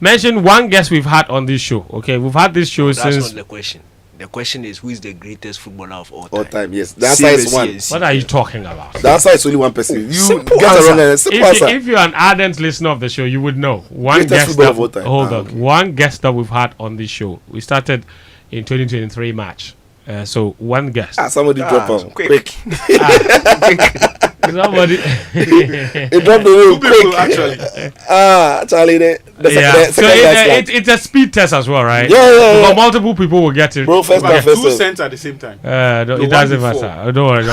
Mention one guest we've had on this show. Okay, we've had this show since. That's not the question. The question is, who is the greatest footballer of all time? All time, yes. The answer is one. What are you talking about? The answer is only one person. You simple get answer. around simple answer. If you're an ardent listener of the show, you would know. One Greatest guest footballer that, of all time. hold on. Okay. One guest that we've had on this show. We started in 2023 March. So one guest. Somebody drop him. Quick. Somebody. It dropped the room quick. Actually. Charlie. So it's a speed test as well, right? Yeah. But multiple people will get it. Bro, first But first 2 cents at the same time. It doesn't matter. Don't worry.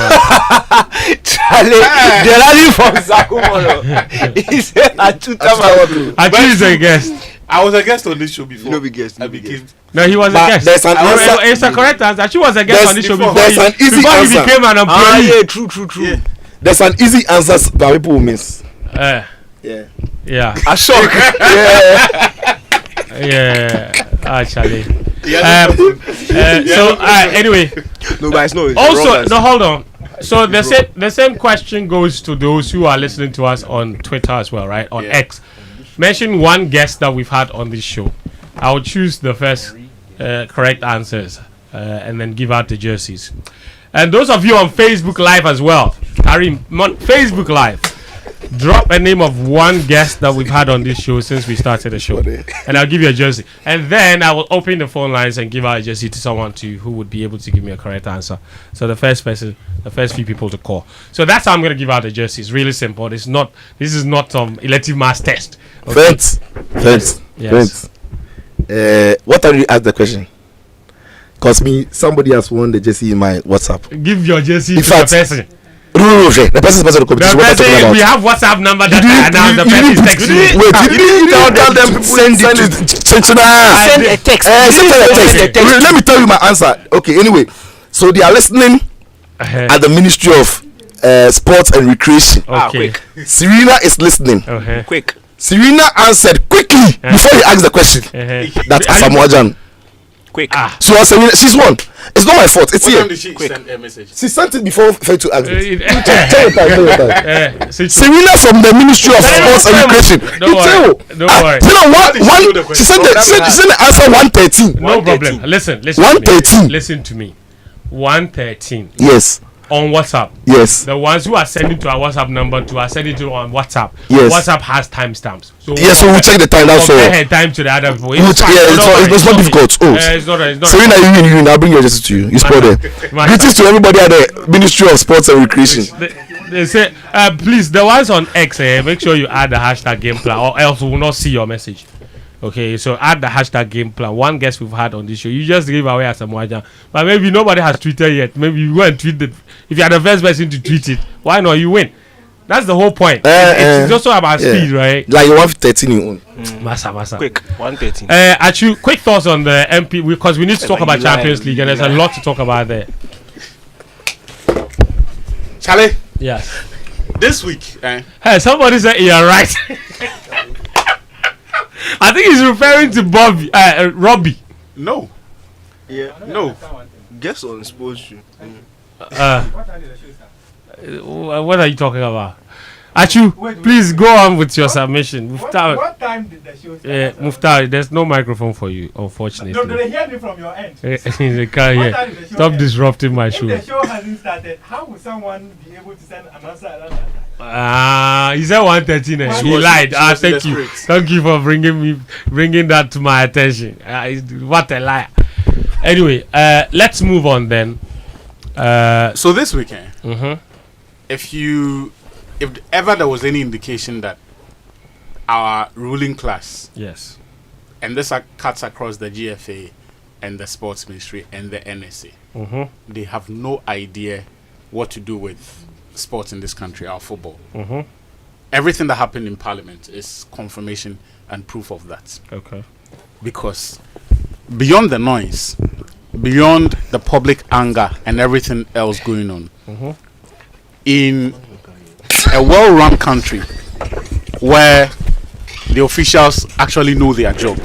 Charlie, they're running from Zakumolo. He said Atsue Tamakloe. Atsue is a guest. I was a guest on this show before. You know, be guest. I became. No, he was a guest. There's an answer. It's a correct answer. Atsue was a guest on this show before There's an easy he answer. became an employee. Yeah, true. Yeah. There's an easy answer that people will miss. Yeah. A shock. Actually. So anyway. No, but it's no. Also, no, hold on. So the same question goes to those who are listening to us on Twitter as well, right? On X. Mention one guest that we've had on this show. I'll choose the first correct answers and then give out the jerseys. And those of you on Facebook Live as well, Karim, on Facebook Live, drop a name of one guest that we've had on this show since we started the show, and I'll give you a jersey. And then I will open the phone lines and give out a jersey to someone who would be able to give me a correct answer. So the first few people to call. So that's how I'm going to give out the jersey. It's really simple. This is not some elective mass test. Okay? Friends. Yes. What time did you ask the question? Because somebody has won the jersey in my WhatsApp. Give your jersey in to fact, the person. No, the person's part of the competition. What talking about? We have WhatsApp number that the person is texting you. Wait, you tell them people send it. Send a text. Let me tell you my answer. Okay, anyway, so they are listening at the Ministry of Sports and Recreation. Okay. Serena is listening. Quick. Serena answered quickly before you asked the question. That's Asamoah. Quick. So Serena, she's won. It's not my fault. It's here. What time did she send a message? She sent it before for to ask it. Tell your time. Serena from the Ministry of Sports and Recreation. Don't worry. She sent the answer 113. No problem. Listen. 113. Listen to me. 113. Yes. On WhatsApp. Yes. The ones who are sending to our WhatsApp number are sending to on WhatsApp. Yes. WhatsApp has timestamps. So yes, so we'll check the time. That's all. Compare her time to the other people. It's not difficult. Oh, it's not. Serena, you win. I'll bring your jersey to you. You score there. Greetings to everybody at the Ministry of Sports and Recreation. They say, please, the ones on X, make sure you add the hashtag game plan, or else we will not see your message. Okay, so add the hashtag game plan. One guest we've had on this show, you just gave away Asamoah, but maybe nobody has tweeted yet. Maybe you go and tweet it. If you are the first person to tweet it, why not? You win. That's the whole point. It's also about speed, right? Like you want 13 you own. Massa. Quick, 113. Actually, quick thoughts on the MP, because we need to talk about Champions League, and there's a lot to talk about there. Charlie? Yes. This week, Hey, somebody said you're right. I think he's referring to Robbie. No. Yeah. No. Guess on sports. What are you talking about? Achu, please go on with your submission. Muftawu. What time did the show start? Muftawu, there's no microphone for you, unfortunately. Do they hear me from your end? They can't hear. Stop disrupting my show. If the show hasn't started, how will someone be able to send an answer around that time? He said 113. He lied. Thank you. Thank you for bringing that to my attention. What a lie. Anyway, let's move on then. So this weekend, if ever there was any indication that our ruling class, yes, and this cuts across the GFA and the Sports Ministry and the NSA, they have no idea what to do with sports in this country, our football. Everything that happened in Parliament is confirmation and proof of that. Okay. Because beyond the noise, beyond the public anger and everything else going on, in a well-run country where the officials actually know their job,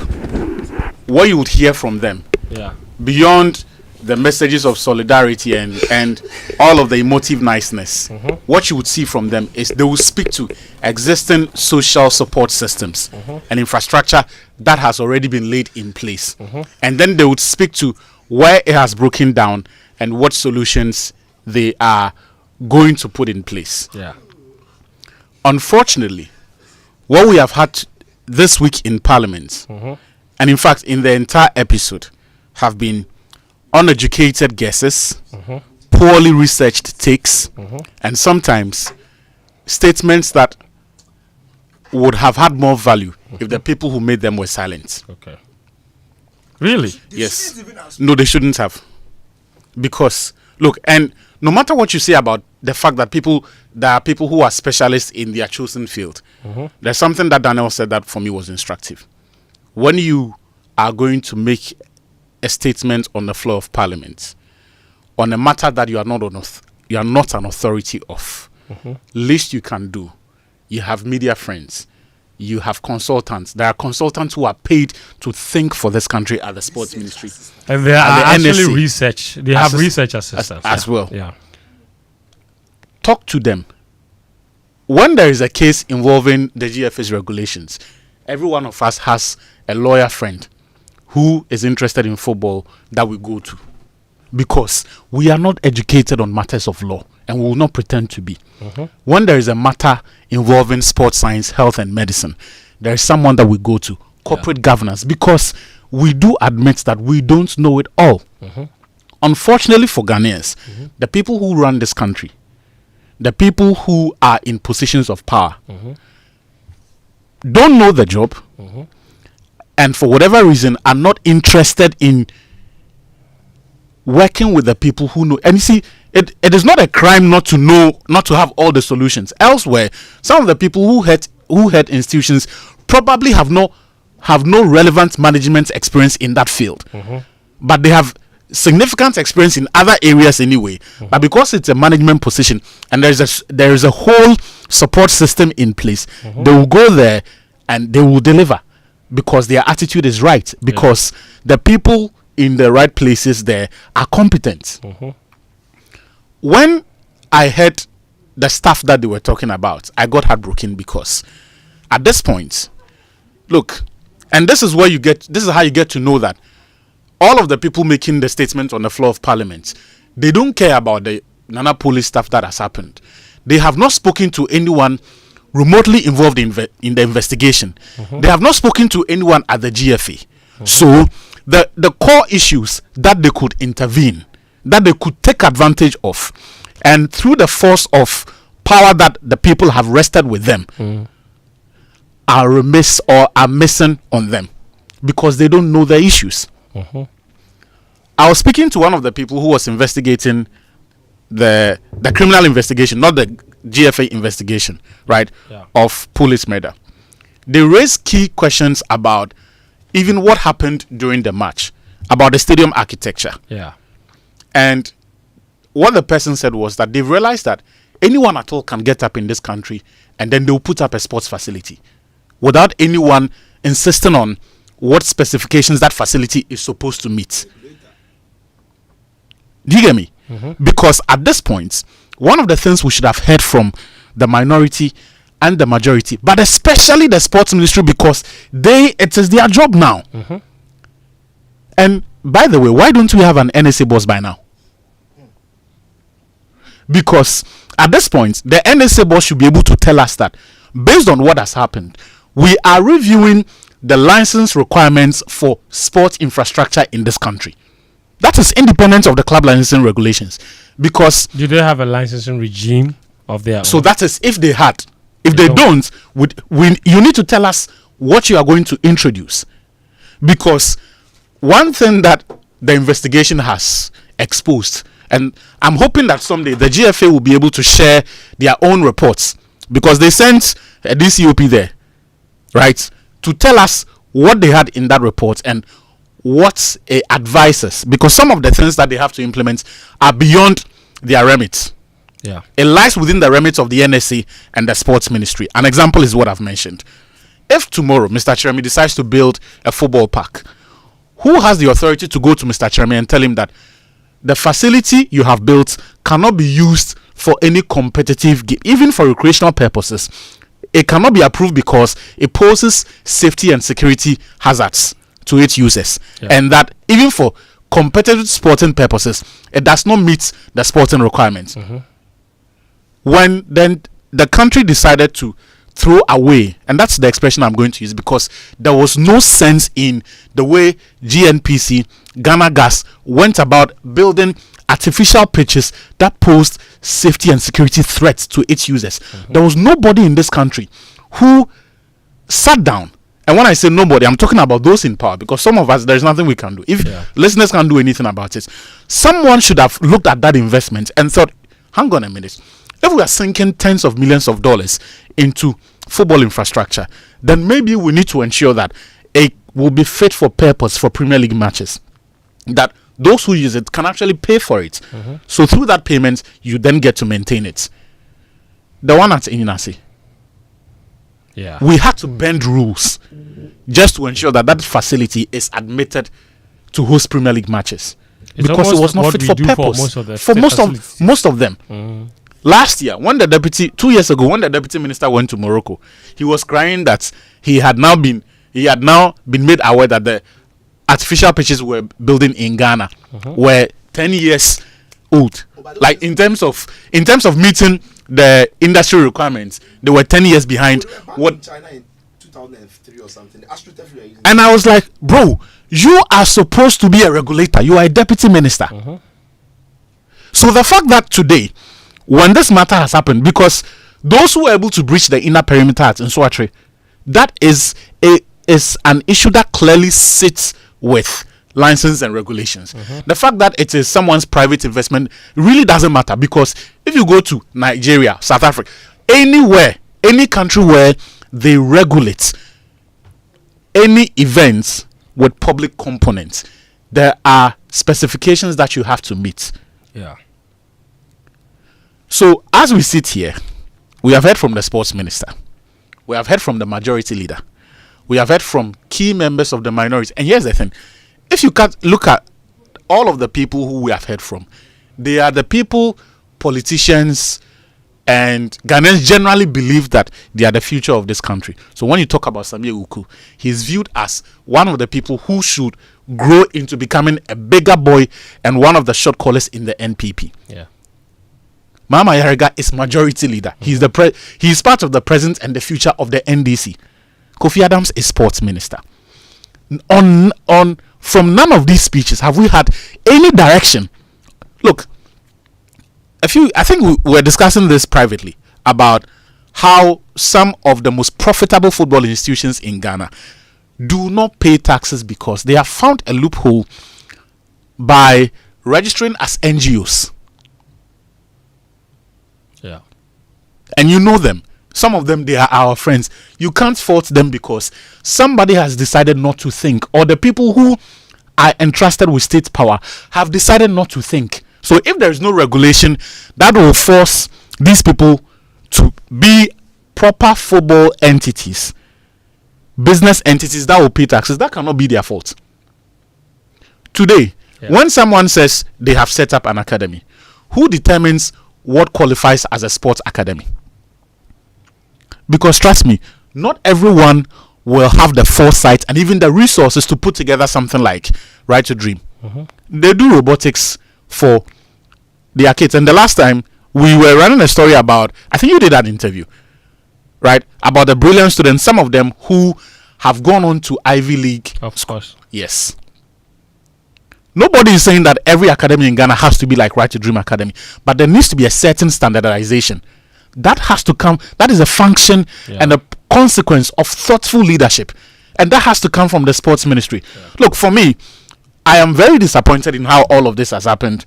what you would hear from them, beyond the messages of solidarity and all of the emotive niceness, what you would see from them is they will speak to existing social support systems and infrastructure that has already been laid in place, and then they would speak to where it has broken down and what solutions they are going to put in place. Unfortunately, what we have had this week in Parliament, and in fact in the entire episode, have been uneducated guesses, poorly researched takes, and sometimes statements that would have had more value if the people who made them were silent. Okay. Really? Yes. No, they shouldn't have. Because, look, and no matter what you say about the fact that there are people who are specialists in their chosen field, there's something that Daniel said that for me was instructive. When you are going to make a statement on the floor of Parliament on a matter that you are not an authority of, least you can do, you have media friends, you have consultants. There are consultants who are paid to think for this country at the Sports Ministry, and they are actually research. They have research assistants as well. Yeah. Talk to them. When there is a case involving the GFA's regulations, every one of us has a lawyer friend who is interested in football that we go to, because we are not educated on matters of law and we will not pretend to be. When there is a matter involving sports science, health and medicine, there is someone that we go to, corporate governance, because we do admit that we don't know it all. Unfortunately for Ghanaians, the people who run this country, the people who are in positions of power, don't know the job, and for whatever reason are not interested in working with the people who know. And you see, it is not a crime not to know, not to have all the solutions. Elsewhere, some of the people who head institutions probably have no relevant management experience in that field, but they have significant experience in other areas anyway. But because it's a management position and there is a whole support system in place, they will go there and they will deliver because their attitude is right, because the people in the right places there are competent. When I heard the stuff that they were talking about, I got heartbroken, because at this point, look, and this is how you get to know that all of the people making the statement on the floor of Parliament, they don't care about the Nana police stuff that has happened. They have not spoken to anyone remotely involved in the investigation. They have not spoken to anyone at the GFA. So the core issues that they could intervene, that they could take advantage of, and through the force of power that the people have rested with them, are remiss or are missing on them because they don't know the issues. I was speaking to one of the people who was investigating the criminal investigation, not the GFA investigation, right, of police murder. They raised key questions about even what happened during the match, about the stadium architecture. And what the person said was that they've realized that anyone at all can get up in this country and then they'll put up a sports facility without anyone insisting on what specifications that facility is supposed to meet. Do you get me? Because at this point, one of the things we should have heard from the minority and the majority, but especially the sports ministry, because it is their job now. And by the way, why don't we have an NSA boss by now? Because at this point, the NSA boss should be able to tell us that based on what has happened, we are reviewing the license requirements for sports infrastructure in this country. That is independent of the club licensing regulations. Because do they have a licensing regime of their own? So that is if they had. If they don't, you need to tell us what you are going to introduce. Because one thing that the investigation has exposed, and I'm hoping that someday the GFA will be able to share their own reports, because they sent a DCOP there, right, to tell us what they had in that report and what advises, because some of the things that they have to implement are beyond their remit. It lies within the remit of the NSA and the sports ministry. An example is what I've mentioned. If tomorrow Mr. Cheremi decides to build a football park, who has the authority to go to Mr. Cheremi and tell him that the facility you have built cannot be used for any competitive game, even for recreational purposes? It cannot be approved because it poses safety and security hazards to its users, and that even for competitive sporting purposes, it does not meet the sporting requirements. When then the country decided to throw away, and that's the expression I'm going to use, because there was no sense in the way GNPC, Ghana Gas, went about building artificial pitches that posed safety and security threats to its users. There was nobody in this country who sat down, and when I say nobody, I'm talking about those in power, because some of us, there's nothing we can do. If listeners can't do anything about it, someone should have looked at that investment and thought, hang on a minute, if we are sinking tens of millions of dollars into football infrastructure, then maybe we need to ensure that it will be fit for purpose for Premier League matches, that those who use it can actually pay for it. So through that payment, you then get to maintain it. The one at Inasi, we had to bend rules just to ensure that that facility is admitted to host Premier League matches, because it was not fit for purpose for most of them. Last year, 2 years ago, when the deputy minister went to Morocco, he was crying that he had now been made aware that the artificial pitches we're building in Ghana were 10 years old. Like in terms of meeting the industry requirements, they were 10 years behind what China in 2003 or something. And I was like, bro, you are supposed to be a regulator. You are a deputy minister. So the fact that today, when this matter has happened, because those who were able to breach the inner perimeter at Nswatri, that is a is an issue that clearly sits with license and regulations. The fact that it is someone's private investment really doesn't matter, because if you go to Nigeria, South Africa, anywhere, any country where they regulate any events with public components, there are specifications that you have to meet. Yeah. So as we sit here, we have heard from the sports minister, we have heard from the majority leader, we have heard from key members of the minority. And here's the thing: if you can't look at all of the people who we have heard from, they are the people, politicians, and Ghanaians generally believe that they are the future of this country. So when you talk about Samia Uku, he's viewed as one of the people who should grow into becoming a bigger boy and one of the shot callers in the NPP. Yeah. Mama Yarega is majority leader. He's he's part of the present and the future of the NDC. Kofi Adams is sports minister. From none of these speeches have we had any direction. Look, I think we were discussing this privately about how some of the most profitable football institutions in Ghana do not pay taxes because they have found a loophole by registering as NGOs. Yeah. And you know them. Some of them, they are our friends. You can't fault them because somebody has decided not to think, or the people who are entrusted with state power have decided not to think. So if there is no regulation that will force these people to be proper football entities, business entities that will pay taxes, that cannot be their fault. Today, when someone says they have set up an academy, who determines what qualifies as a sports academy? Because trust me, not everyone will have the foresight and even the resources to put together something like Right to Dream. They do robotics for their kids. And the last time we were running a story about, I think you did that interview, right? About the brilliant students, some of them who have gone on to Ivy League. Of course. Yes. Nobody is saying that every academy in Ghana has to be like Right to Dream Academy, but there needs to be a certain standardization. That has to come, that is a function and a consequence of thoughtful leadership. And that has to come from the sports ministry. Look, for me, I am very disappointed in how all of this has happened.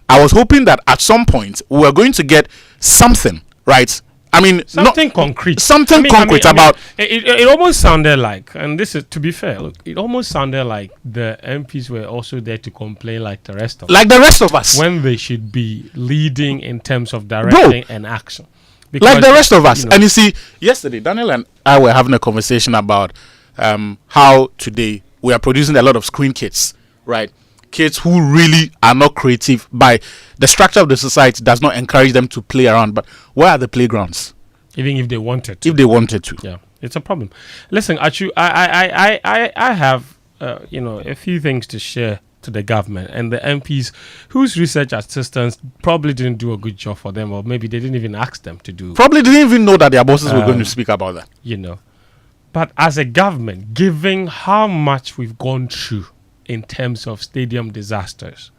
I was hoping that at some point we were going to get something, right? I mean, something concrete. Something concrete about. It almost sounded like, and this is to be fair, look, it almost sounded like the MPs were also there to complain like the rest of us. Like the rest of us. When they should be leading in terms of directing and action. Because, like the rest of us. You know, and you see, yesterday, Daniel and I were having a conversation about how today we are producing a lot of screen kids, right? Kids who really are not creative. By the structure of the society does not encourage them to play around. But where are the playgrounds? Even if they wanted to. If they wanted to. Yeah, it's a problem. Listen, Atsue, I have a few things to share to the government and the MPs whose research assistants probably didn't do a good job for them, or maybe they didn't even ask them to do. Probably didn't even know that their bosses were going to speak about that. You know. But as a government, given how much we've gone through in terms of stadium disasters,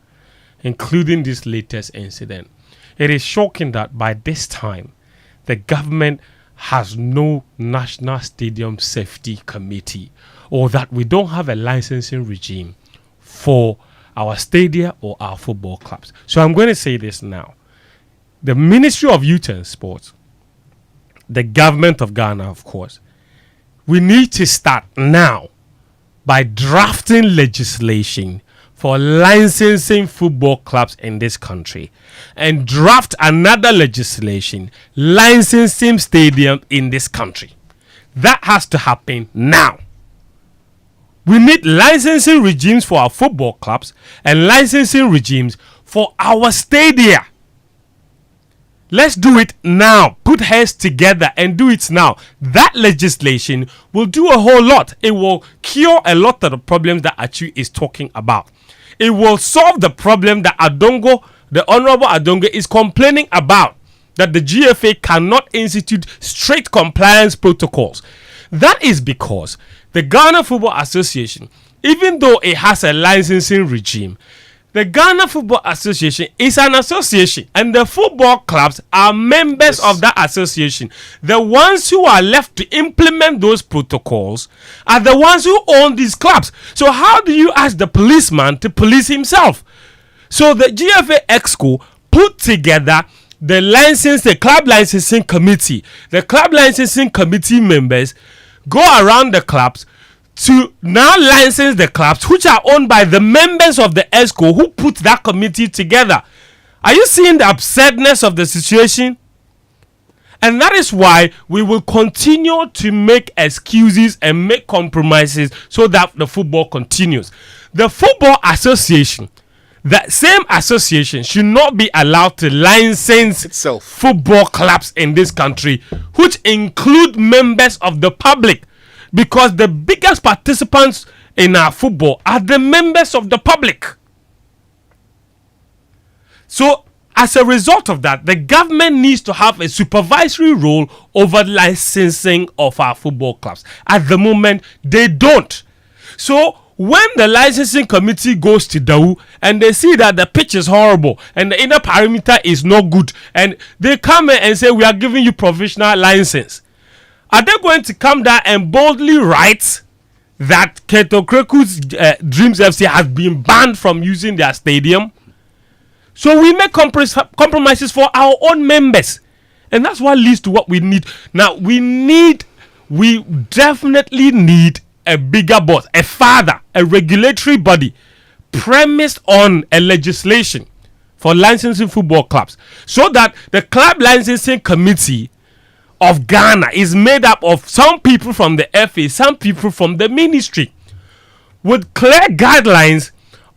including this latest incident, it is shocking that by this time, the government has no National Stadium Safety Committee, or that we don't have a licensing regime for our stadia or our football clubs. So I'm going to say this now. The Ministry of Youth and Sports, the government of Ghana, of course, we need to start now by drafting legislation for licensing football clubs in this country, and draft another legislation licensing stadium in this country. That has to happen now. We need licensing regimes for our football clubs and licensing regimes for our stadia. Let's do it now. Put heads together and do it now. That legislation will do a whole lot. It will cure a lot of the problems that Atsue is talking about. It will solve the problem that Adongo, the Honorable Adongo, is complaining about, that the GFA cannot institute straight compliance protocols. That is because the Ghana Football Association, even though it has a licensing regime, The Ghana Football Association is an association, and the football clubs are members of that association. The ones who are left to implement those protocols are the ones who own these clubs. So how do you ask the policeman to police himself? So the GFA Exco put together the club licensing committee. The club licensing committee members go around the clubs to now license the clubs which are owned by the members of the ESCO who put that committee together. Are you seeing the absurdness of the situation? And that is why we will continue to make excuses and make compromises so that the football continues. The Football Association, that same association, should not be allowed to license itself football clubs in this country, which include members of the public. Because the biggest participants in our football are the members of the public. So, as a result of that, the government needs to have a supervisory role over licensing of our football clubs. At the moment, they don't. So, when the licensing committee goes to Dawu and they see that the pitch is horrible and the inner perimeter is not good, and they come in and say, we are giving you provisional license. Are they going to come down and boldly write that Keto Kreku's Dreams FC has been banned from using their stadium? So we make compromises for our own members. And that's what leads to what we need. Now, we definitely need a bigger boss, a regulatory body premised on a legislation for licensing football clubs, so that the club licensing committee of Ghana is made up of some people from the FA, some people from the ministry, with clear guidelines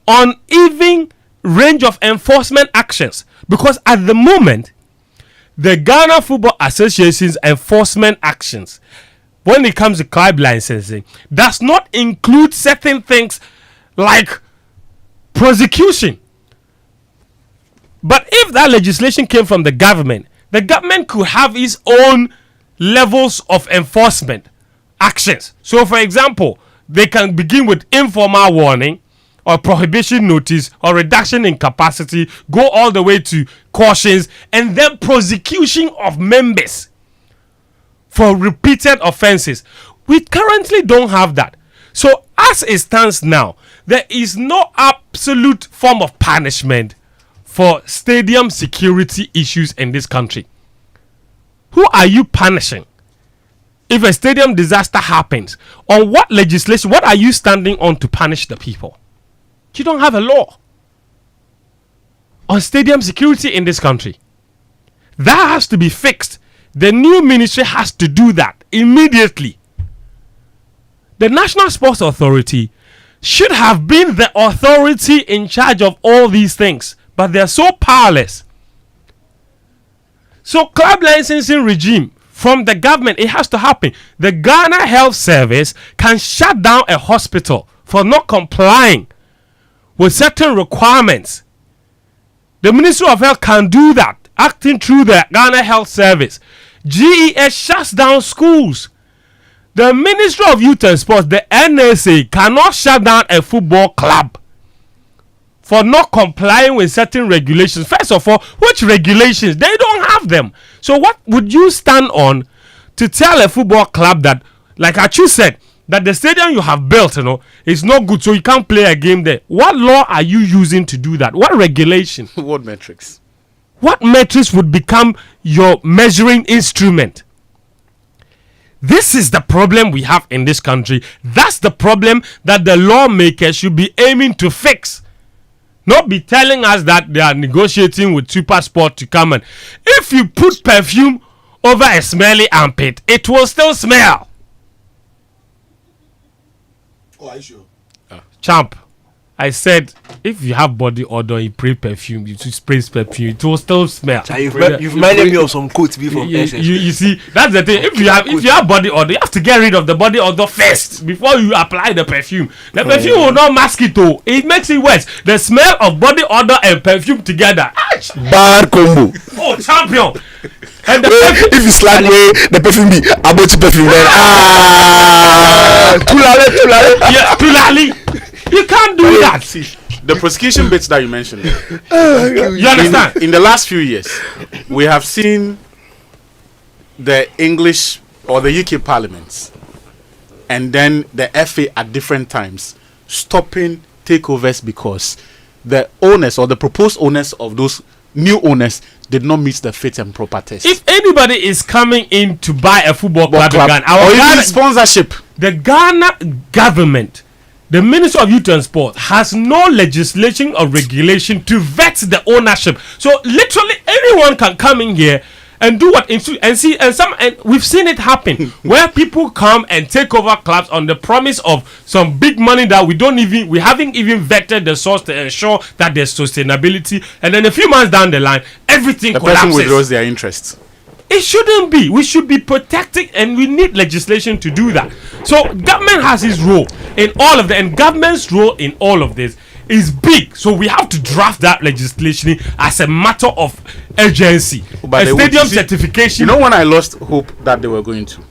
on even range of enforcement actions. Because at the moment, the Ghana Football Association's enforcement actions, when it comes to club licensing, does not include certain things like prosecution. But if that legislation came from the government could have its own levels of enforcement actions. So, for example, they can begin with informal warning or prohibition notice or reduction in capacity, go all the way to cautions, and then prosecution of members for repeated offenses. We currently don't have that. So, as it stands now, there is no absolute form of punishment for stadium security issues in this country. Who are you punishing if a stadium disaster happens? On what legislation, what are you standing on to punish the people? You don't have a law on stadium security in this country. That has to be fixed. The new ministry has to do that immediately. The National Sports Authority should have been the authority in charge of all these things, but they're so powerless. So club licensing regime from the government, it has to happen. The Ghana Health Service can shut down a hospital for not complying with certain requirements. The Ministry of Health can do that, acting through the Ghana Health Service. GES shuts down schools. The Ministry of Youth and Sports, the NSA, cannot shut down a football club for not complying with certain regulations. First of all, which regulations? They don't have them. So what would you stand on to tell a football club that, like Atsue said, that the stadium you have built, is not good, so you can't play a game there? What law are you using to do that? What regulation? What metrics? What metrics would become your measuring instrument? This is the problem we have in this country. That's the problem that the lawmakers should be aiming to fix. Not be telling us that they are negotiating with SuperSport to come in. If you put perfume over a smelly armpit, it will still smell. Oh, are you sure? Champ, I said, if you have body odor, you spray perfume, you spray perfume, it will still smell. You've reminded me of some quotes from SS. You see, that's the thing. If you have body odor, you have to get rid of the body odor first before you apply the perfume. The perfume will not mask it though. It makes it worse. The smell of body odor and perfume together. Ouch! Bad combo. Oh, champion. And if you slide away the perfume be about perfume then tulale. Yeah, tulale. You can't do that. the prosecution bits that you mentioned. You understand? In the last few years, we have seen the English or the UK parliaments and then the FA at different times stopping takeovers because the owners or the proposed owners of those new owners did not meet the fit and proper test. If anybody is coming in to buy a football club in Ghana, or even sponsorship, the Ghana government, the Minister of Youth and Sport, has no legislation or regulation to vet the ownership. So literally anyone can come in here and do what and see, and we've seen it happen where people come and take over clubs on the promise of some big money that we haven't even vetted the source to ensure that there's sustainability, and then a few months down the line everything collapses. Person withdraws their interest. It shouldn't be. We should be protecting, and we need legislation to do that. So government has its role in all of that, and government's role in all of this is big. So we have to draft that legislation as a matter of urgency. But a stadium certification. You know when I lost hope that they were going to?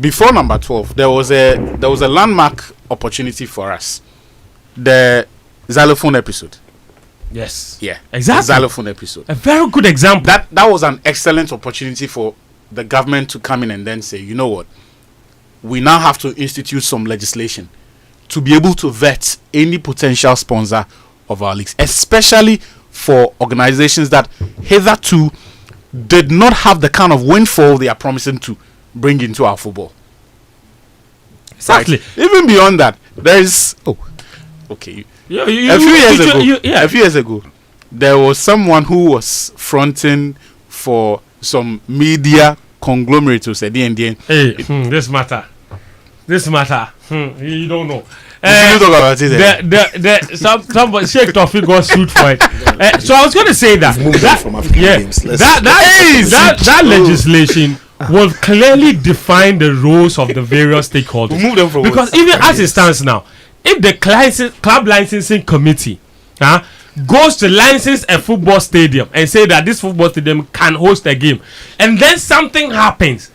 Before number 12, there was a landmark opportunity for us. The xylophone episode. Yes. Yeah. Exactly. The xylophone episode. A very good example. That was an excellent opportunity for the government to come in and then say, you know what? We now have to institute some legislation to be able to vet any potential sponsor of our leagues, especially for organizations that hitherto did not have the kind of windfall they are promising to bring into our football. Exactly. Right? Even beyond that, there is a few years ago, there was someone who was fronting for some media conglomerate to say this matter. You don't know. Talk about it. Somebody Sheikh Tawfiq got sued for it. So I was going to say that that legislation will clearly define the roles of the various stakeholders. Move them from because even as it stands now, if the club licensing committee goes to license a football stadium and say that this football stadium can host a game, and then something happens,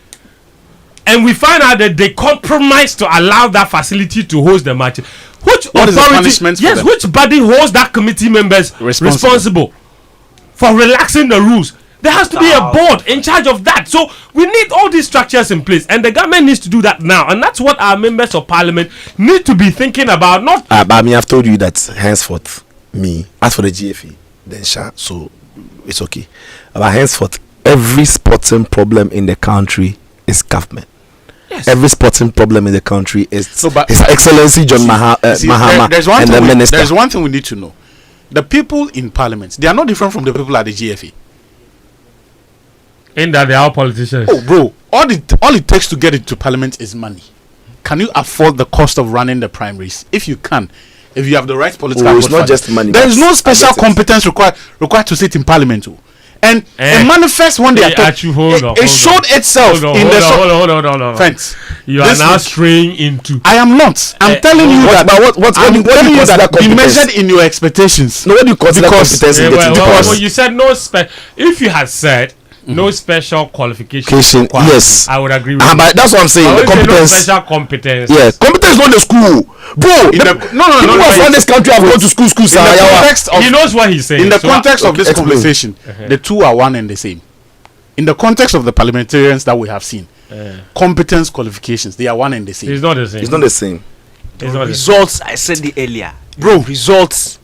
and we find out that they compromise to allow that facility to host the match, which body holds that committee members responsible for relaxing the rules? There has to be a board in charge of that. So we need all these structures in place, and the government needs to do that now, and that's what our members of parliament need to be thinking about. Not but I mean, I've told you that henceforth, as for the GFA, then so it's okay. But henceforth, every sporting problem in the country is government. Yes. Every sporting problem in the country is His Excellency John Mahama and the minister. There's one thing we need to know: the people in parliament, they are not different from the people at the GFA. In that they are all politicians. Oh, bro! All it takes to get into parliament is money. Can you afford the cost of running the primaries? If you can, if you have the right political, it's not just money. There is no special competence required to sit in parliament. And it manifests when they are talking. It showed itself in the. Hold on. Thanks. You are now straying into. I am not. I'm telling you that. But what do you consider competence? Be measured in your expectations. No, what do you consider competence? Well, you said no if you had said no special qualification. Yes, I would agree with you. But that's what I'm saying. The competence. No special competence. Yeah, competence is not the school, bro. People who from this country have gone to school. He knows what he's saying. In the context of this conversation, the two are one and the same. In the context of the parliamentarians that we have seen, competence qualifications, they are one and the same. It's not the same. It's not the same. Results, I said it earlier, bro. Results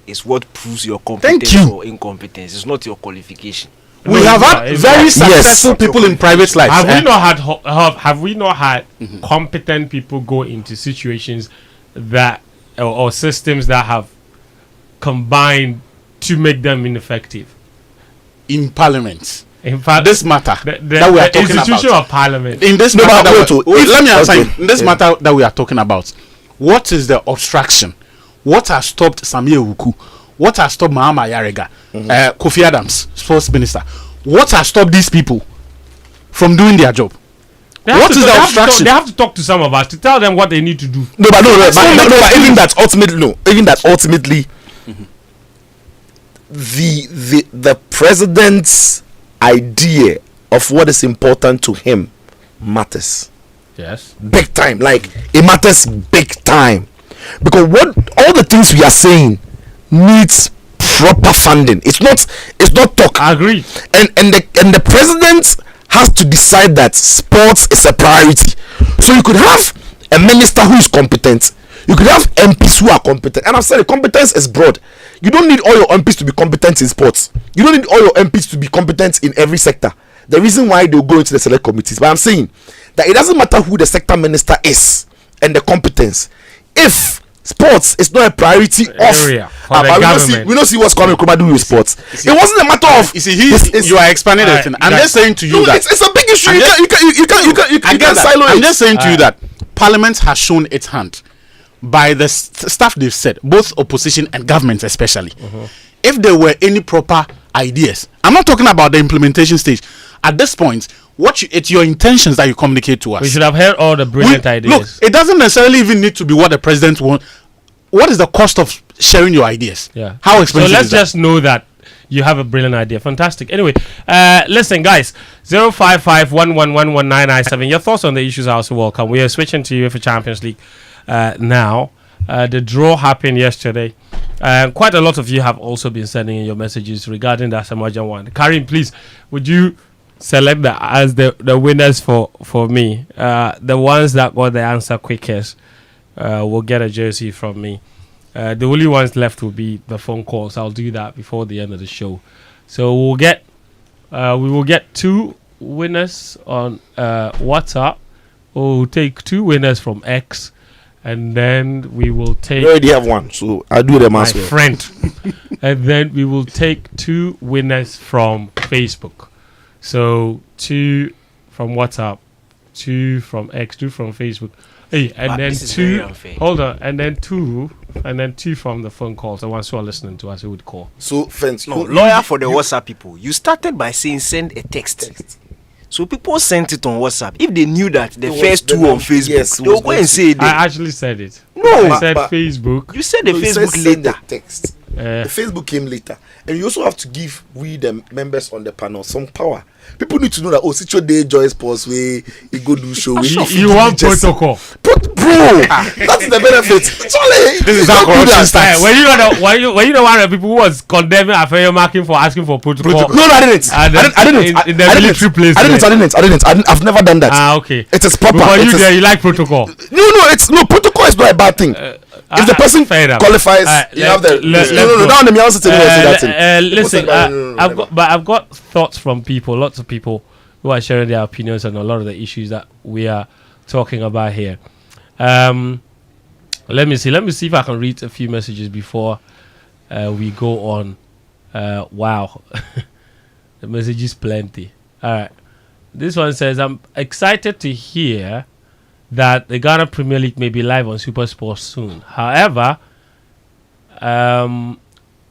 is what proves your competence or incompetence. It's not your qualification. We have had very successful people in private life. Have we not had competent people go into situations that or systems that have combined to make them ineffective? In parliament. In fact, this matter that we are talking institution about. Of parliament. In this matter, let me answer. In this matter that we are talking about, what is the obstruction? What has stopped Samia Wuku? What has stopped Mahama Yarega, Kofi Adams, sports minister? What has stopped these people from doing their job? What is the obstruction? They have to talk to some of us to tell them what they need to do. But even that ultimately, the president's idea of what is important to him matters. Yes. Big time. Like, it matters big time. because what all the things we are saying needs proper funding. It's not talk. I agree. And the president has to decide that sports is a priority. So you could have a minister who is competent. You could have MPs who are competent. And I've said the competence is broad. You don't need all your MPs to be competent in sports. You don't need all your MPs to be competent in every sector. The reason why they'll go into the select committees. But I'm saying that it doesn't matter who the sector minister is and the competence. If sports is not a priority area we don't see what's coming doing with sports. It wasn't a matter of. You see, you are expanding the thing. I'm just saying to you that it's a big issue. You can't silo it. I'm just saying to you that Parliament has shown its hand by the stuff they've said, both opposition and government especially. If there were any proper ideas, I'm not talking about the implementation stage. At this point, it's your intentions that you communicate to us. We should have heard all the brilliant ideas. Look, it doesn't necessarily even need to be what the president wants. What is the cost of sharing your ideas? Yeah. How expensive? So let's is that? just know that you have a brilliant idea. Fantastic. Anyway, listen, guys. 055-111-1997. Your thoughts on the issues are also welcome. We are switching to UEFA Champions League now. The draw happened yesterday. Quite a lot of you have also been sending in your messages regarding the Asamoah one. Karim, please, would you select as the winners for me? The ones that got the answer quickest will get a jersey from me. The only ones left will be the phone calls. I'll do that before the end of the show. So we will get 2 winners on WhatsApp. We'll take 2 winners from X. And then we will take. You already have one, so I'll do them my as well. Friend. And then we will take 2 winners from Facebook. So 2 from WhatsApp, 2 from X, 2 from Facebook. Hey, and then 2. Hold on, and then 2 from the phone calls. The ones who are listening to us, who would call. So, friends, lawyer for the WhatsApp people. You started by saying send a text. So people sent it on WhatsApp. If they knew that the first 2 on Facebook, they will go and say it. I actually said it. No, I said Facebook. You said the Facebook later. The text. The Facebook came later, and you also have to give the members on the panel some power. People need to know that Sitsofe Day Joy Sports way you go do show. You want protocol, bro? That's the benefit. Sorry, this is how corruption starts. Were you the one of the people who was condemning Afeyo marking for asking for protocol? No, I didn't. I didn't. In the military place. I didn't. I've never done that. Okay. It is proper. But you like protocol. No. Protocol is not a bad thing. If the person qualifies, you have the listen, I've got thoughts from people, lots of people who are sharing their opinions on a lot of the issues that we are talking about here. Let me see if I can read a few messages before we go on. Wow, the message is plenty. All right, this one says, I'm excited to hear that the Ghana Premier League may be live on Super Sports soon. However,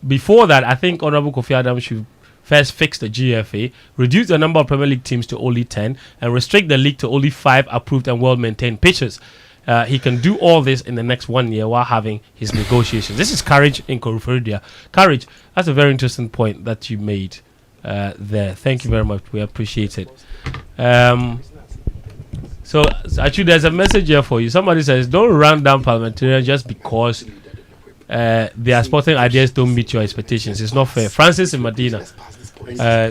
before that, I think Honorable Kofi Adams should first fix the GFA, reduce the number of Premier League teams to only 10, and restrict the league to only 5 approved and well-maintained pitches. He can do all this in the next 1 year while having his negotiations. This is Courage in Koruferidia. Courage, that's a very interesting point that you made there. Thank you very much. We appreciate it. So, actually, there's a message here for you. Somebody says, don't run down Parliamentarian just because their sporting ideas don't meet your expectations. It's not fair. Francis in Medina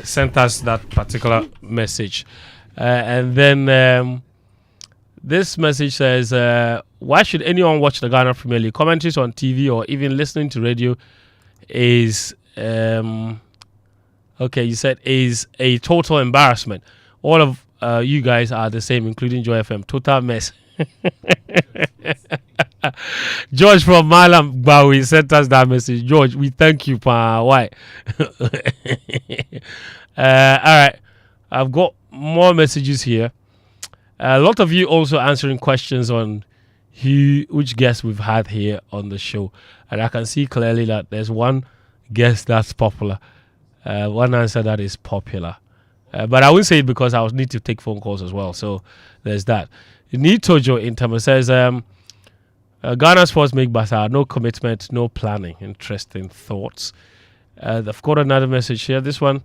sent us that particular message. And then this message says, why should anyone watch the Ghana Premier League? Commentaries on TV or even listening to radio is, you said, is a total embarrassment. All of you guys are the same, including Joy FM. Total mess. George from Malam Bawi sent us that message. George, we thank you. Why? All right. I've got more messages here. A lot of you also answering questions on which guests we've had here on the show. And I can see clearly that there's one guest that's popular. One answer that is popular. But I won't say it because I will need to take phone calls as well. So there's that. Nitojo in Tama says, Ghana sports make bazaar, no commitment, no planning. Interesting thoughts. I've got another message here. This one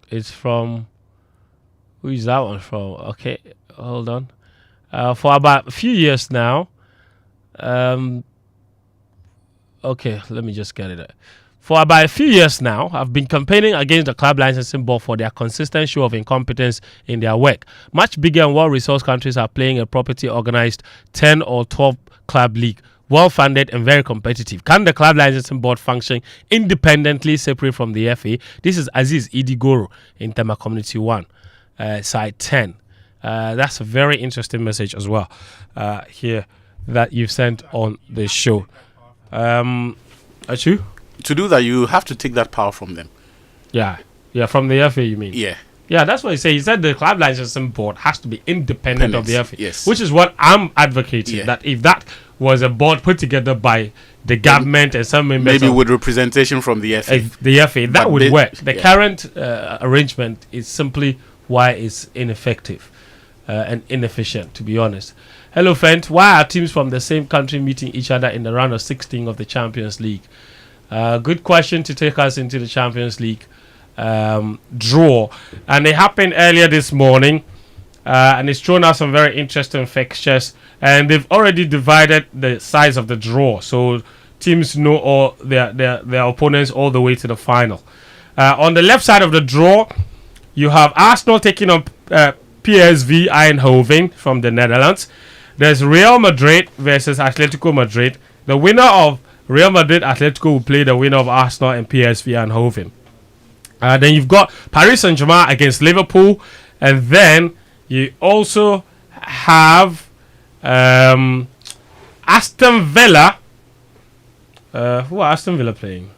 is from, who is that one from? Okay, hold on. For about a few years now, Okay, let me just get it. For about a few years now, I've been campaigning against the club licensing board for their consistent show of incompetence in their work. Much bigger and well-resourced countries are playing a property organized 10 or 12 club league, well-funded and very competitive. Can the club licensing board function independently, separate from the FA? This is Aziz Idigoro in Tema Community 1, side 10. That's a very interesting message as well here that you've sent on the show. Atsue? To do that, you have to take that power from them. Yeah, from the FA, you mean? Yeah, that's what he said. He said the club licensing board has to be independent of the FA, yes. Which is what I'm advocating. Yeah. That if that was a board put together by the government and some members, maybe with representation from the FA, that would work. The current arrangement is simply why it's ineffective and inefficient, to be honest. Hello, friend. Why are teams from the same country meeting each other in the round of 16 of the Champions League? Good question to take us into the Champions League draw. And it happened earlier this morning. And it's thrown out some very interesting fixtures. And they've already divided the size of the draw. So teams know all their opponents all the way to the final. On the left side of the draw, you have Arsenal taking on PSV Eindhoven from the Netherlands. There's Real Madrid versus Atletico Madrid. The winner of Real Madrid Atletico will play the winner of Arsenal and PSV Eindhoven. Then you've got Paris Saint-Germain against Liverpool. And then you also have Aston Villa. Who are Aston Villa playing?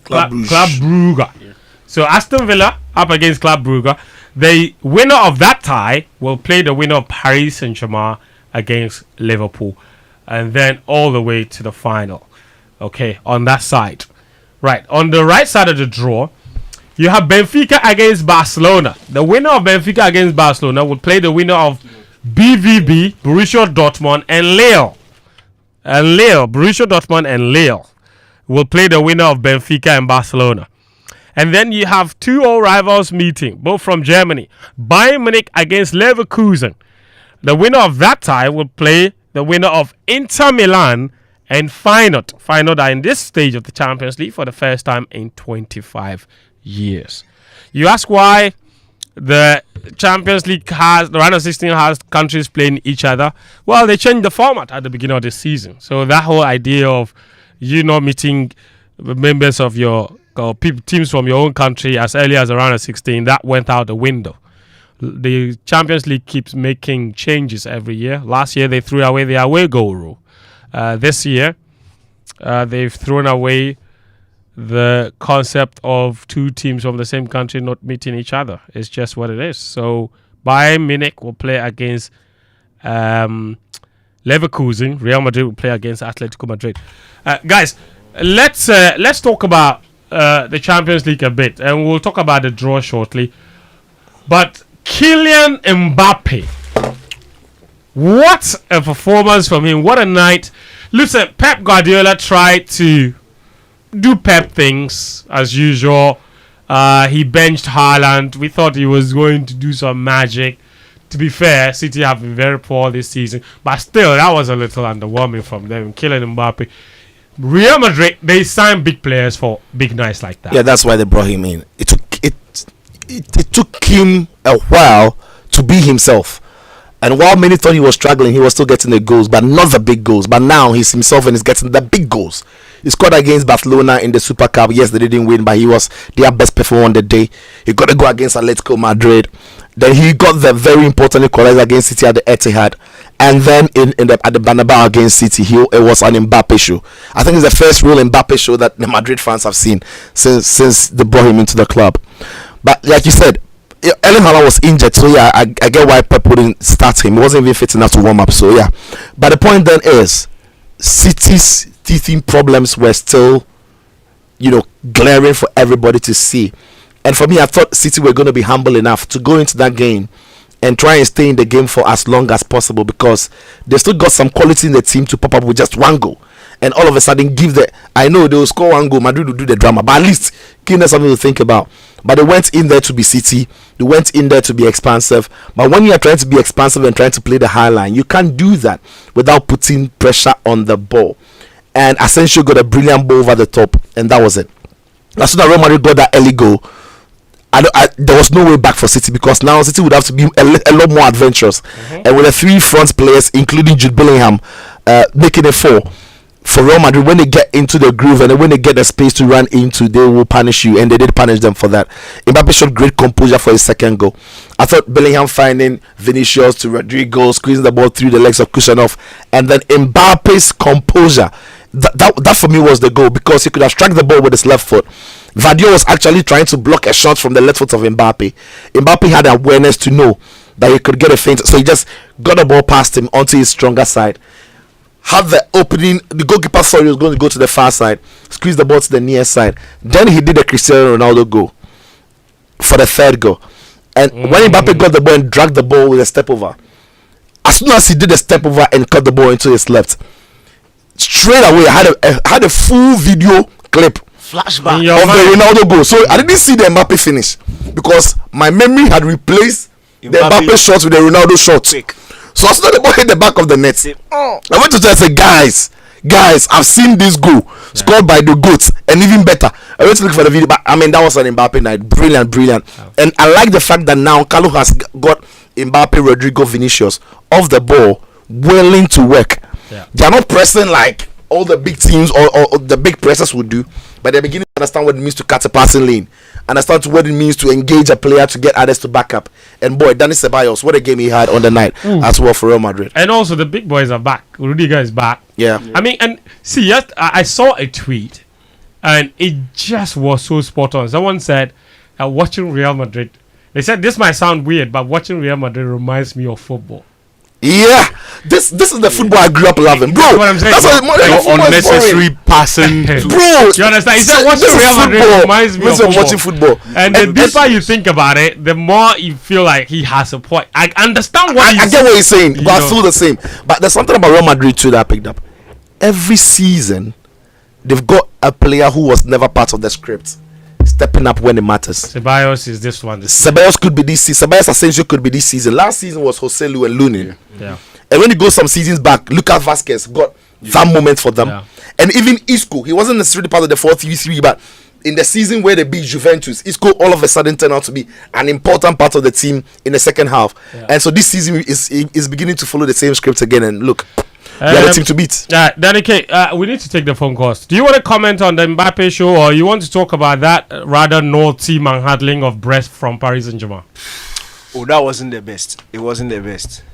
Club Brugge. Yeah. So Aston Villa up against Club Brugge. The winner of that tie will play the winner of Paris Saint-Germain against Liverpool. And then all the way to the final. Okay, on that side. Right, on the right side of the draw, you have Benfica against Barcelona. The winner of Benfica against Barcelona will play the winner of BVB, Borussia Dortmund, and Lille. Borussia Dortmund and Lille will play the winner of Benfica and Barcelona. And then you have two old rivals meeting, both from Germany. Bayern Munich against Leverkusen. The winner of that tie will play the winner of Inter Milan and Feyenoord. Feyenoord are in this stage of the Champions League for the first time in 25 years. You ask why the Champions League the round of 16 has countries playing each other. Well, they changed the format at the beginning of this season. So that whole idea of you not meeting members of your teams from your own country as early as the round of 16, that went out the window. The Champions League keeps making changes every year. Last year, they threw away the away goal rule. This year, they've thrown away the concept of two teams from the same country not meeting each other. It's just what it is. So Bayern Munich will play against Leverkusen. Real Madrid will play against Atletico Madrid. Guys, let's talk about the Champions League a bit, and we'll talk about the draw shortly. But Kylian Mbappe, what a performance from him. What a night. Listen, Pep Guardiola tried to do Pep things as usual. He benched Haaland. We thought he was going to do some magic. To be fair, City have been very poor this season, but still, that was a little underwhelming from them. Kylian Mbappe. Real Madrid, they signed big players for big nights like that. Yeah, that's why they brought him in. It took him a while to be himself. And while many thought he was struggling, he was still getting the goals, but not the big goals. But now he's himself and he's getting the big goals. He scored against Barcelona in the Super Cup. Yes, they didn't win, but he was their best performer on the day. He got to go against Atletico Madrid. Then he got the very important equalizer against City at the Etihad. And then at the Bernabeu against City, it was an Mbappe show. I think it's the first real Mbappe show that the Madrid fans have seen since they brought him into the club. But like you said, Erling Haaland was injured, so yeah, I get why Pep wouldn't start him. He wasn't even fit enough to warm up, so yeah. But the point then is, City's teething problems were still, glaring for everybody to see. And for me, I thought City were going to be humble enough to go into that game and try and stay in the game for as long as possible, because they still got some quality in the team to pop up with just one goal. and all of a sudden give the. I know they will score one goal, Madrid will do the drama, but at least give them something to think about. But they went in there to be City. They went in there to be expansive. But when you are trying to be expansive and trying to play the high line, you can't do that without putting pressure on the ball. And Asensio got a brilliant ball over the top, and that was it. As soon as Real Madrid got that early goal, there was no way back for City, because now City would have to be a lot more adventurous. And with the 3 front players, including Jude Bellingham, making it 4. For Real Madrid, when they get into the groove and when they get the space to run into, they will punish you, and they did punish them for that. Mbappe showed great composure for his second goal. I thought Bellingham finding Vinicius to Rodrigo, squeezing the ball through the legs of Kusanov, and then Mbappe's composure. That for me was the goal, because he could have struck the ball with his left foot. Vadio was actually trying to block a shot from the left foot of Mbappe. Mbappe had awareness to know that he could get a feint, so he just got the ball past him onto his stronger side. Had the opening, the goalkeeper saw he was going to go to the far side, squeeze the ball to the near side. Then he did a Cristiano Ronaldo goal for the third goal. And when Mbappe got the ball and dragged the ball with a step over, as soon as he did a step over and cut the ball into his left, straight away I had a full video clip flashback of the Ronaldo goal. So I didn't see the Mbappe finish, because my memory had replaced the Mbappe shot with the Ronaldo shot. So as soon as the ball hit the back of the net, I went to tell and say, guys, I've seen this goal scored by the GOAT, and even better, I went to look for the video. But I mean, that was an Mbappe night, brilliant. And I like the fact that now Carlo has got Mbappe, Rodrigo, Vinicius off the ball, willing to work. They are not pressing like all the big teams or the big pressers would do, but they're beginning to understand what it means to cut a passing lane, understand what it means to engage a player to get others to back up. And boy, Dani Ceballos, what a game he had on the night as well for Real Madrid. And also the big boys are back. Rudiger is back. Yeah. I mean, and see, I saw a tweet, and it just was so spot on. Someone said, watching Real Madrid, they said this might sound weird, but watching Real Madrid reminds me of football. Yeah, this is the football I grew up loving, bro. That's what I'm saying. That's what unnecessary passing, bro. You understand? He said watching Real Madrid reminds me of football. Watching football. And the deeper you think about it, the more you feel like he has a point. I understand what I get what he's saying, but I feel the same. But there's something about Real Madrid too that I picked up. Every season, they've got a player who was never part of the script stepping up when it matters. Ceballos is this one. Ceballos could be this season. Ceballos Asensio could be this season. Last season was Joselu and Lunin. Yeah. And when you go some seasons back, Lucas Vazquez got that moment for them. Yeah. And even Isco, he wasn't necessarily part of the 4-3-3, but in the season where they beat Juventus, Isco all of a sudden turned out to be an important part of the team in the second half. Yeah. And so this season is beginning to follow the same script again. And look, we have a team to beat. Danny, we need to take the phone calls. Do you want to comment on the Mbappe show, or you want to talk about that rather naughty manhandling of Brest from Paris Saint-Germain? Oh, that wasn't the best. It wasn't the best.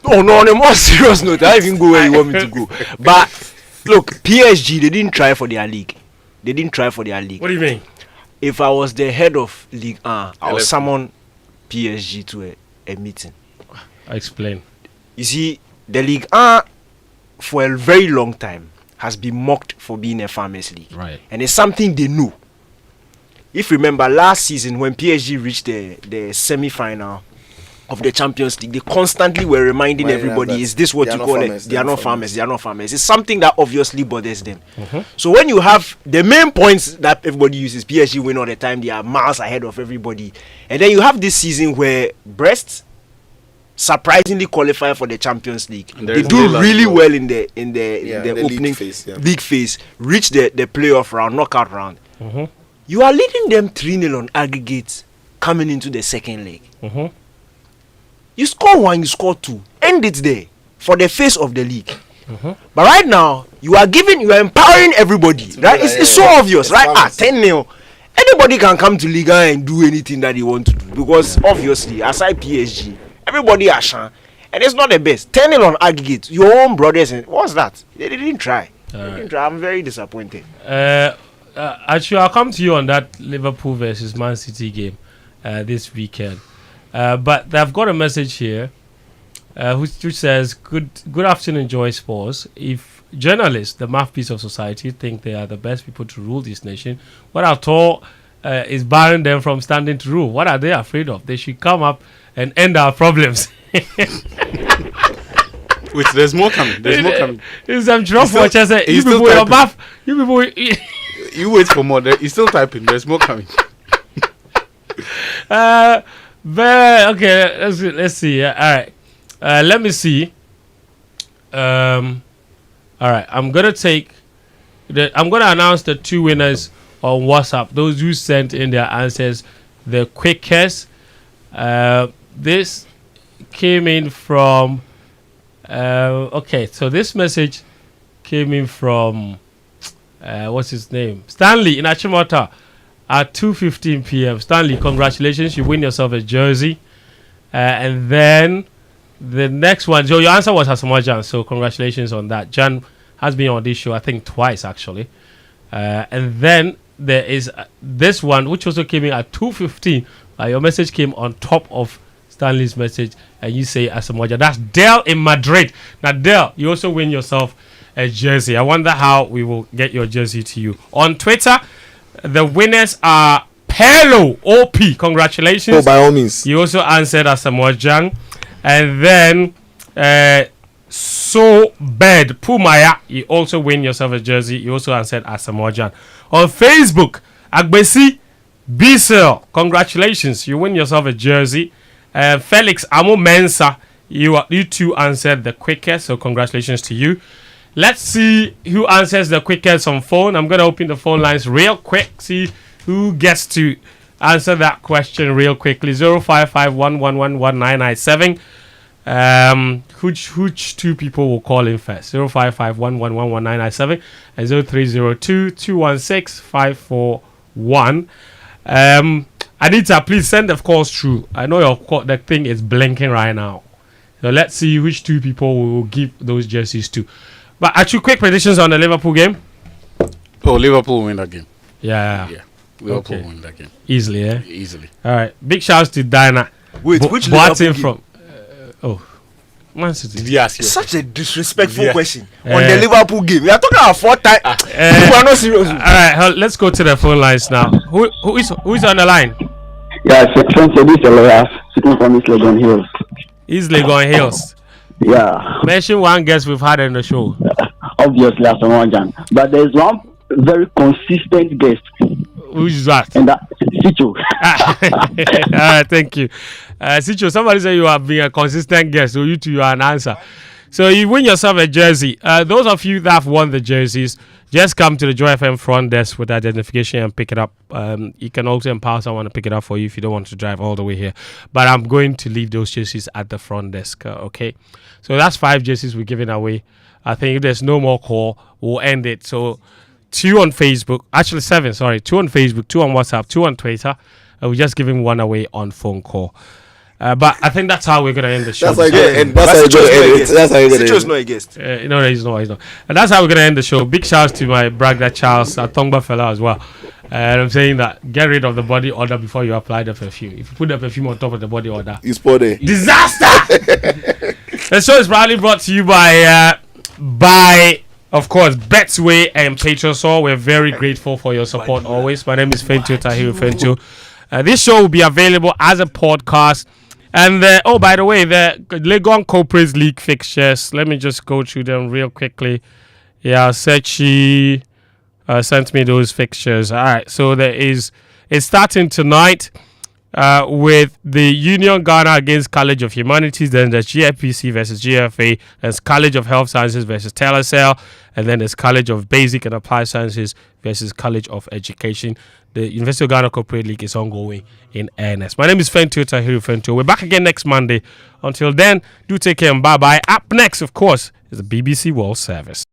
On a more serious note, I even go where you want me to go. But look, PSG, they didn't try for their league. What do you mean? If I was the head of League 1, I would summon PSG to a meeting. Explain. You see, the League 1 for a very long time has been mocked for being a farmers league. Right. And it's something they know. If you remember last season when PSG reached the semi-final of the Champions League, they constantly were reminding everybody, is this what you call it? They are not farmers. It's something that obviously bothers them. So when you have the main points that everybody uses, PSG win all the time, they are miles ahead of everybody. And then you have this season where Brest surprisingly qualify for the Champions League. They do really well in the opening league phase, reach the playoff round, knockout round. You are leading them 3-0 on aggregate coming into the second leg. You score 1, you score 2, end it there for the face of the league. But right now you are empowering everybody, right? It's so obvious, right? 10-0, anybody can come to Liga and do anything that they want to do, because obviously aside PSG, everybody are shan, and it's not the best. 10-0 on aggregate, your own brothers, and what's that? They didn't try. I'm very disappointed. Actually, I'll come to you on that Liverpool versus Man City game this weekend. But I've got a message here which says, Good afternoon, Joy Sports. If journalists, the mouthpiece of society, think they are the best people to rule this nation, what at all is barring them from standing to rule? What are they afraid of? They should come up and end our problems. Wait, there's more coming. There's more coming. It's some drop watch. I said, you people your bath. You people. You wait for more. He's still typing. There's more coming. But okay, let's see. All right. Let me see. All right. I'm gonna announce the 2 winners on WhatsApp. Those who sent in their answers the quickest. This came in from. Okay, so this message came in from. What's his name? Stanley in Achimota at 2:15 p.m. Stanley, congratulations! You win yourself a jersey. And then the next one, Joe, your answer was Asamoah Gyan, so congratulations on that. Jan has been on this show, I think, twice actually. And then there is this one, which also came in at 2:15. Your message came on top of Stanley's message, and you say Asamoah Gyan. That's Dell in Madrid. Now, Dell, you also win yourself a jersey. I wonder how we will get your jersey to you. On Twitter, the winners are Pelo OP. Congratulations. Oh, by all means. You also answered Asamoah Gyan. And then So Bed Pumaya, you also win yourself a jersey. You also answered Asamoah Gyan. On Facebook, Agbesi Bissell, congratulations. You win yourself a jersey. Felix Amo Mensa, you two answered the quickest, so congratulations to you. Let's see who answers the quickest on phone. I'm going to open the phone lines real quick. See who gets to answer that question real quickly. 05511111997. Which 2 people will call in first? 05511111997 and 0302216541. Anita, please send the calls through. I know the thing is blinking right now. So let's see which 2 people we will give those jerseys to. But actually, quick predictions on the Liverpool game. Oh, Liverpool win that game. Yeah. Liverpool win that game. Easily, eh? Easily. All right. Big shouts to Diana. Wait, which Liverpool from? Man City. Did you ask you? Such a disrespectful question on the Liverpool game. We are talking about 4 times. People are not serious. All right, let's go to the phone lines now. Who is on the line? Yeah, this is a lawyer sitting from East Legon Hills. East Legon Hills. Yeah. Mention one guest we've had in the show. Obviously, Asamoah Gyan. But there's one very consistent guest. Who's that? And that's Sicho. All right, thank you. Sicho, somebody said you have been a consistent guest, so you two are an answer. So you win yourself a jersey. Those of you that have won the jerseys, just come to the Joy FM front desk with identification and pick it up. You can also empower someone to pick it up for you if you don't want to drive all the way here. But I'm going to leave those jerseys at the front desk, okay? So that's 5 jerseys we're giving away. I think if there's no more call, we'll end it. So 2 on Facebook, actually 7, sorry. 2 on Facebook, 2 on WhatsApp, 2 on Twitter. We're just giving 1 away on phone call. But I think that's how we're going to end the show. That's how you're going to end it. That's how you're going to end it. Citro's not a guest. No, he's not. And that's how we're going to end the show. Big shouts to my brother Charles, a Tongba fella as well. And I'm saying that get rid of the body odor before you apply the perfume. If you put the perfume on top of the body odor, you spoil it. Disaster! The show is proudly brought to you by of course, Atsue and Patreon. We're very grateful for your support always. My name is Fentu Tahiru Fentu. This show will be available as a podcast. And by the way, the Legon Corporate League fixtures. Let me just go through them real quickly. Yeah, Sechi sent me those fixtures. All right, so it's starting tonight with the Union Ghana against College of Humanities. Then there's GFPC versus GFA. There's College of Health Sciences versus Telecel. And then there's College of Basic and Applied Sciences versus College of Education. The University of Ghana Corporate League is ongoing in earnest. My name is Fentu Tahiru Fentu. We're back again next Monday. Until then, do take care and bye-bye. Up next, of course, is the BBC World Service.